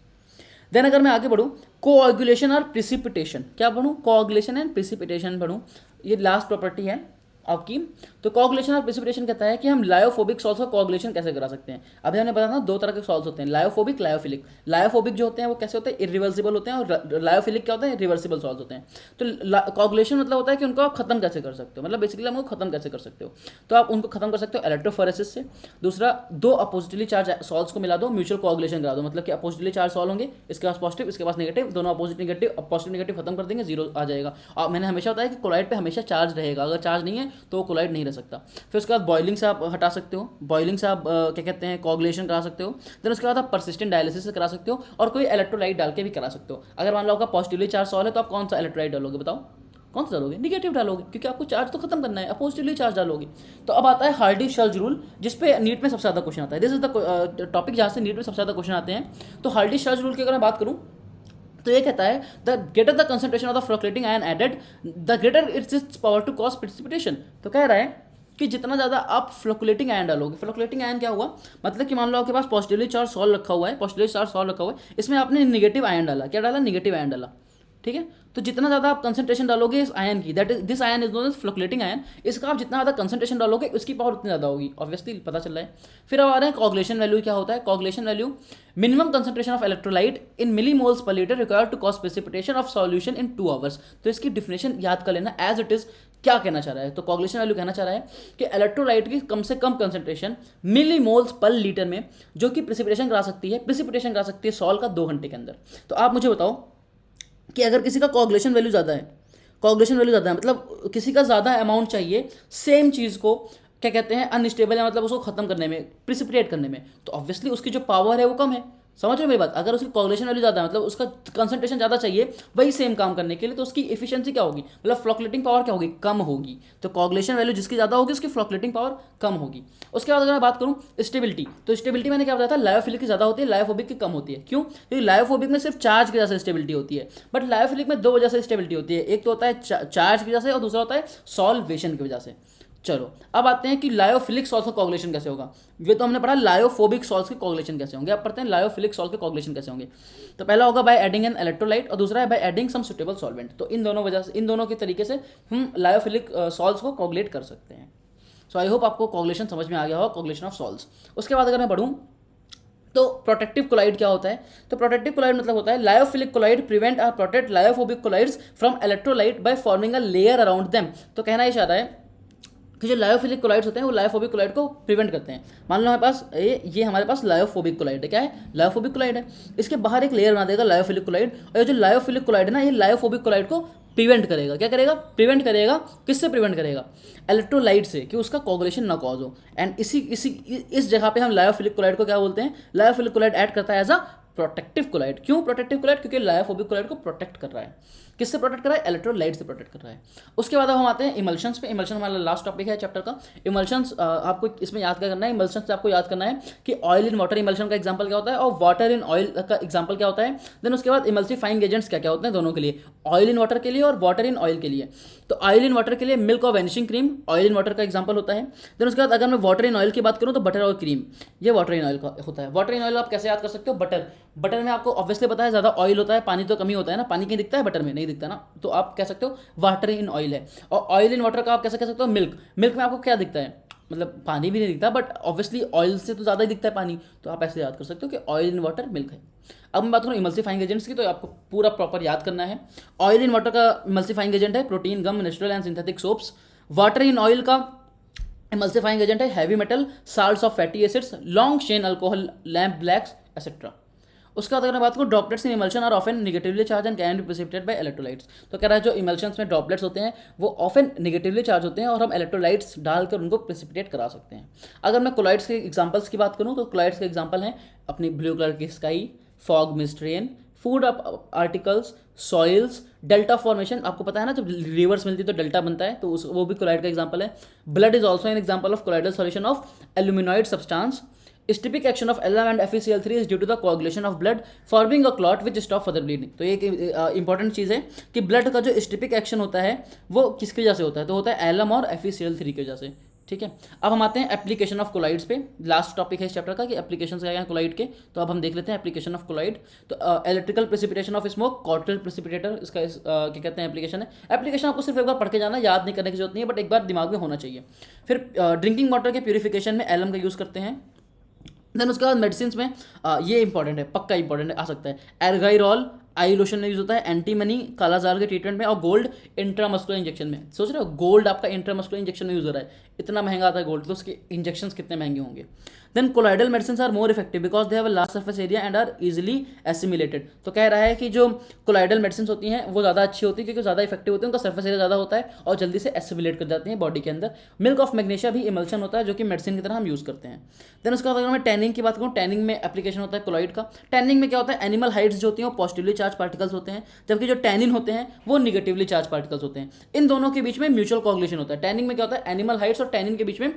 देन अगर मैं आगे बढ़ूँ, कोआगुलेशन और प्रिसिपिटेशन, क्या पढ़ूँ, कोआगुलेशन एंड प्रिसिपिटेशन पढ़ूँ, ये लास्ट प्रॉपर्टी है आपकी। तो कोआगुलेशन और प्रिसिपिटेशन कहता है कि हम लायोफोबिक सॉल्ट्स का कोआगुलेशन कैसे करा सकते हैं। अभी हमने बताया ना 2 तरह के सॉल्ट्स होते हैं, लायोफोबिक, लायोफिलिक। लायोफोबिक जो होते हैं वो कैसे होते हैं, इरिवर्सिबल होते हैं, और लायोफिलिक क्या होते हैं, रिवर्सिबल सॉल्ट्स होते हैं। तो कोआगुलेशन मतलब होता है कि उनको आप खत्म कैसे कर सकते हो, मतलब बेसिकली हम उनको खत्म कैसे कर सकते हो। तो आप उनको खत्म कर सकते हो इलेक्ट्रोफोरेसिस से। दूसरा, 2 अपोजिटली चार्ज सॉल्ट्स को मिला दो, म्यूचुअल कोआगुलेशन करा दो, मतलब कि अपोजिटली चार्ज सॉल्व होंगे, इसके पास पॉजिटिव इसके पास नेगेटिव, दोनों अपोजिट नेगेटिव, पॉजिटिव नेगेटिव खत्म कर देंगे, जीरो आ जाएगा। और मैंने हमेशा बताया कि कोलाइड पे हमेशा चार्ज रहेगा, अगर चार्ज नहीं है तो वो कोलाइड नहीं सकता। फिर उसके बाद बॉइलिंग से आप हटा सकते हो, बॉइलिंग से आप क्या कहते हैं कोआगुलेशन करा सकते हो। देन उसके बाद आप परसिस्टेंट डायलिसिस से करा सकते हो और कोई इलेक्ट्रोलाइट डाल के भी करा सकते हो। अगर मान लो आपका पॉजिटिवली चार्ज सॉल्व है तो आप कौन सा इलेक्ट्रोलाइट डालोगे, बताओ कौन सा डालोगे, निगेटिव डालोगे, क्योंकि आपको चार्ज तो खत्म करना है, पॉजिटिवली चार्ज डालोगे। तो अब आता है हार्डी-शल्ज रूल, जिस पे नीट में सबसे ज़्यादा क्वेश्चन आता है। दिस इज द टॉपिक जहाँ से नीट में सबसे ज़्यादा क्वेश्चन आते हैं। तो हार्डी-शल्ज रूल की अगर मैं बात करूँ तो ये कहता है the greater the concentration of the flocculating ion added the greater its power to cause precipitation. तो कह रहा है कि जितना ज़्यादा आप फ्लोकुलेटिंग आयन डालोगे, फ्लोकुलेटिंग आयन क्या हुआ, मतलब कि मान लो आपके पास पॉजिटिवली चार्ज सॉल्व रखा हुआ है, इसमें आपने निगेटिव आयन डाला, क्या डाला, निगेटिव आयन डाला, ठीक है। तो जितना ज़्यादा आप कंसंट्रेशन डालोगे इस आयन की, that is this ion is known as flocculating ion, इसका आप जितना ज़्यादा कंसंट्रेशन डालोगे उसकी पावर उतनी ज़्यादा होगी, ऑब्वियसली पता चल रहा है। फिर अब आ रहे हैं कोआगुलेशन वैल्यू, क्या होता है coagulation value, minimum concentration of electrolyte in millimoles per litre required to cause precipitation of solution in 2 hours. तो इसकी डिफिनेशन याद कर लेना एज इट इज, क्या कहना चाह रहा है। तो कोआगुलेशन वैल्यू कहना चाह रहा है कि इलेक्ट्रोलाइट की कम से कम कंसंट्रेशन मिलीमोल्स पर लीटर में, जो कि प्रेसिपिटेशन करा सकती है सॉल्व का 2 घंटे के अंदर। तो आप मुझे बताओ कि अगर किसी का कोआगुलेशन वैल्यू ज़्यादा है, मतलब किसी का ज़्यादा अमाउंट चाहिए सेम चीज़ को, क्या कहते हैं, अनस्टेबल है, मतलब उसको खत्म करने में, प्रिसिपिटेट करने में, तो ऑब्वियसली उसकी जो पावर है वो कम है, समझ रहे हो मेरी बात? अगर उसकी कोगुलेशन वैल्यू ज़्यादा है, मतलब उसका कंसंट्रेशन ज़्यादा चाहिए वही सेम काम करने के लिए, तो उसकी इफिशियंसी क्या होगी, मतलब फ्लोकुलेटिंग पावर क्या होगी, कम होगी। तो कोगुलेशन वैल्यू जिसकी ज़्यादा होगी उसकी फ्लोकुलेटिंग पावर कम होगी। उसके बाद अगर मैं बात करूँ स्टेबिलिटी, तो स्टेबिलिटी मैंने क्या बताया था, लायोफिलिक की ज़्यादा होती है, लायोफोबिक की कम होती है। क्यों? क्योंकि लायोफोबिक में सिर्फ चार्ज की वजह से स्टेबिलिटी होती है, बट लायोफिलिक में दो वजह से स्टेबिलिटी होती है, एक तो होता है चार्ज की वजह से और दूसरा होता है सॉल्वेशन की वजह से। चलो अब आते हैं कि लायोफिलिक सॉल्ट का कोगुलेशन कैसे होगा। ये तो हमने पढ़ा लायोफोबिक सॉल्ट के कोगुलेशन कैसे होंगे, अब पढ़ते हैं लायोफिलिक सॉल्ट के कोगुलेशन कैसे होंगे। तो पहला होगा बाय एडिंग एन इलेक्ट्रोलाइट और दूसरा है by adding some suitable solvent. तो इन दोनों वजह से, इन दोनों के तरीके से हम लायोफिलिक सॉल्ट्स को कोगुलेट कर सकते हैं। सो आई होप आपको कोगुलेशन समझ में आ गया होगा, कोगुलेशन ऑफ सॉल्ट्स। उसके बाद अगर मैं पढ़ूँ तो प्रोटेक्टिव कोलाइड क्या होता है, तो प्रोटेक्टिव कोलाइड मतलब होता है लायोफिलिक कोलाइड प्रिवेंट और protect lyophobic colloids from electrolyte by forming a layer around them. तो कहना ये चाह रहा है कि जो लायोफिलिक कोलाइड्स होते हैं वो लायोफोबिक कोलाइड को प्रिवेंट करते हैं। मान लो हमारे पास ये हमारे पास लायोफोबिक कोलाइड है, क्या है, लायोफोबिक कोलाइड है, इसके बाहर एक लेयर बना देगा लायोफिलिक कोलाइड, और ये जो लायोफिलिक कोलाइड है ना, ये लायोफोबिक कोलाइड को प्रिवेंट करेगा। क्या करेगा? प्रिवेंट करेगा। किससे प्रिवेंट करेगा? इलेक्ट्रोलाइट से, कि उसका कोगुलेशन ना कॉज हो। एंड इस जगह पे हम लायोफिलिक कोलाइड को क्या बोलते हैं, लायोफिलिक कोलाइड ऐड करता है एज अ प्रोटेक्टिव कोलाइड। क्यों प्रोटेक्टिव कोलाइड? क्योंकि लायोफोबिक कोलाइड को प्रोटेक्ट कर रहा है। किससे प्रोटेक्ट कर रहा है? इलेक्ट्रोलाइट से प्रोटेक्ट कर रहा है। उसके बाद अब हम आते हैं इमल्शंस पे। इमल्शन हमारा लास्ट टॉपिक है चैप्टर का। इमल्शंस आपको इसमें याद क्या करना है, इमल्शंस से आपको याद करना है कि ऑयल इन वाटर इमल्शन का एग्जांपल क्या होता है और वाटर इन ऑयल का एग्जांपल क्या होता है। देन उसके बाद इमल्सिफाइंग एजेंट्स क्या क्या होते हैं दोनों के लिए, ऑयल इन वाटर के लिए और वाटर इन ऑयल के लिए। तो ऑयल इन वाटर के लिए मिल्क और vanishing cream oil in water का एग्जांपल होता है। देन उसके बाद अगर मैं वाटर इन ऑयल की बात करूँ तो बटर और क्रीम, ये वाटर इन ऑयल का होता है। वाटर इन ऑयल आप कैसे याद कर सकते हो, बटर में आपको ऑब्वियसली पता है ज़्यादा ऑयल होता है, पानी तो कमी होता है ना, पानी कहीं दिखता है बटर में, नहीं दिखता ना, तो आप कह सकते हो वाटर इन ऑयल है। और ऑयल इन वाटर का आप कैसे कह सकते हो, मिल्क में आपको क्या दिखता है, मतलब पानी भी नहीं दिखता, बट ऑब्वियसली ऑयल से तो ज़्यादा ही दिखता है पानी, तो आप ऐसे याद कर सकते हो कि ऑयल इन वाटर मिल्क है। अब मैं बात करूँ इमल्सिफाइंग एजेंट्स की, तो आपको पूरा प्रॉपर याद करना है। ऑयल इन वाटर का इमल्सिफाइंग एजेंट है protein, gum, natural and synthetic soaps. Water in oil का इमल्सिफाइंग एजेंट है heavy metal, salts of fatty acids, long chain alcohol, lamp blacks etcetera. उसके बाद अगर मैं बात करूँ droplets in emulsion are often negatively charge and can be precipitated by electrolytes. तो कह रहा है जो इमल्शंस में ड्रॉपलेट्स होते हैं वो ऑफन निगेटिवली चार्ज होते हैं और हम इलेक्ट्रोलाइट्स डालकर उनको प्रेसिपिटेट करा सकते हैं। अगर मैं कोलाइड्स के एग्जांपल्स की बात करूँ तो कोलाइड्स के एग्जांपल हैं अपनी ब्लू कलर की sky, fog mist rain, food articles, soils, delta formation. आपको पता है ना जब रिवर्स मिलती है तो डेल्टा बनता है, तो उस वो भी कोलाइड का एग्जांपल है। Blood is also an example of colloidal solution of albuminoid substance. Stipic action of Lm and FeCl3 is due to the coagulation of blood forming a clot which stop further bleeding। तो एक इंपॉर्टेंट चीज़ है कि ब्लड का जो स्टिपिक एक्शन होता है वो किसकी वजह से होता है, तो होता है Lm और FeCl3 की वजह से। ठीक है, अब हम आते हैं एप्लीकेशन ऑफ कोलाइड्स पे। लास्ट टॉपिक है इस चैप्टर का कि एप्लीकेशन क्या है कोलाइड के, तो अब हम देख लेते हैं एप्लीकेशन ऑफ कोलाइड। तो electrical precipitation of smoke, Cottrell precipitator, इसका क्या कहते हैं एप्लीकेशन है। एप्लीकेशन आपको सिर्फ एक बार पढ़ के जाना, याद नहीं करने की जरूरत नहीं है, बट एक बार दिमाग में होना चाहिए। फिर ड्रिंकिंग वाटर के प्यूरिफिकेशन में एलम का यूज़ करते हैं। देन उसके बाद मेडिसिन में ये इंपॉर्टेंट है, पक्का इंपॉर्टेंट है, आ सकता है एर्गाइरॉल आई लोशन में यूज होता है, एंटीमनी कालाजार के ट्रीटमेंट में, और गोल्ड इंट्रामस्कुलर इंजेक्शन में। सोच रहे हो गोल्ड आपका इंट्रामस्कुलर इंजेक्शन में यूज हो रहा है, इतना महंगा आता है गोल्ड, तो उसके इंजेक्शन कितने महंगे होंगे। Then colloidal medicine are more effective because they have a large surface area and are easily assimilated. तो कह रहा है कि जो कोलाइडल मेडिसिन होती हैं वो ज़्यादा अच्छी होती है क्योंकि ज़्यादा इफेक्टिव होती है, उनका सरफेस एरिया ज़्यादा होता है और जल्दी से एसिमिलेट कर जाती हैं बॉडी के अंदर। मिल्क ऑफ मैग्नीशिया भी इमल्शन होता है जो कि मेडिसिन की तरह हम यूज़ करते हैं। देन उसके बाद अगर मैं टैनिंग की बात करूँ, टैनिंग में एप्लीकेशन होता है कोलाइड का। टैनिंग में क्या होता है, एनिमल हाइड्स जो होती हैं वो पॉजिटिवली चार्ज पार्टिकल्स होते हैं, जबकि जो टैनिन होते हैं वो निगेटिवली चार्ज पार्टिकल्स होते हैं। इन दोनों के बीच में म्यूचुअल कोगुलेशन होता है। टैनिंग में क्या होता है, एनिमल हाइड्स और टैनिन के बीच में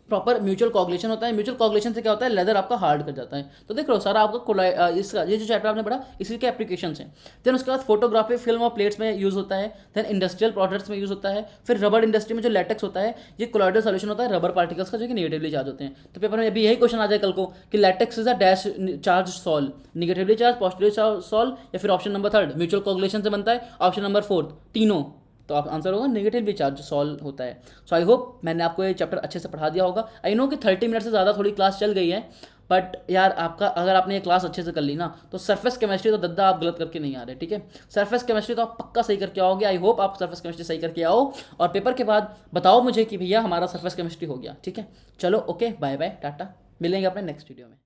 प्रॉपर म्यूचुअल कोगुलेशन होता है। म्यूचुअल कोगुलेशन से क्या होता है, लेदर आपका हार्ड कर जाता है। तो देख लो सारा आपका इसका ये जो चैप्टर आपने पढ़ा इसी के एप्लीकेशंस हैं। देन उसके बाद फोटोग्राफी, फिल्म और प्लेट्स में यूज़ होता है। देन इंडस्ट्रियल प्रोडक्ट्स में यूज़ होता है। फिर रबर इंडस्ट्री में जो लैटेक्स होता है ये कोलॉइडल सॉल्यूशन होता है रबर पार्टिकल्स का जो कि निगेटिवली चार्ज होते हैं। तो पेपर में अभी यही क्वेश्चन आ जाए कल को कि latex is a dash charge sol, negatively charge, positively sol, या फिर ऑप्शन नंबर 3 म्यूचुअल कोगुलेशन से बनता है, ऑप्शन नंबर 4 तीनों। तो आप आंसर होगा नेगेटिवली चार्ज सॉल्व होता है। सो आई होप मैंने आपको ये चैप्टर अच्छे से पढ़ा दिया होगा। आई नो कि 30 मिनट से ज़्यादा थोड़ी क्लास चल गई है, बट यार आपका अगर आपने ये क्लास अच्छे से कर ली ना तो सरफेस केमिस्ट्री तो दद्दा आप गलत करके नहीं आ रहे। ठीक है, सरफेस केमिस्ट्री तो आप पक्का सही करके आओगे। आई होप आप सरफेस केमिस्ट्री सही करके आओ और पेपर के बाद बताओ मुझे कि भैया हमारा सरफेस केमिस्ट्री हो गया। ठीक है, चलो ओके, बाय बाय, टाटा, मिलेंगे अपने नेक्स्ट वीडियो में।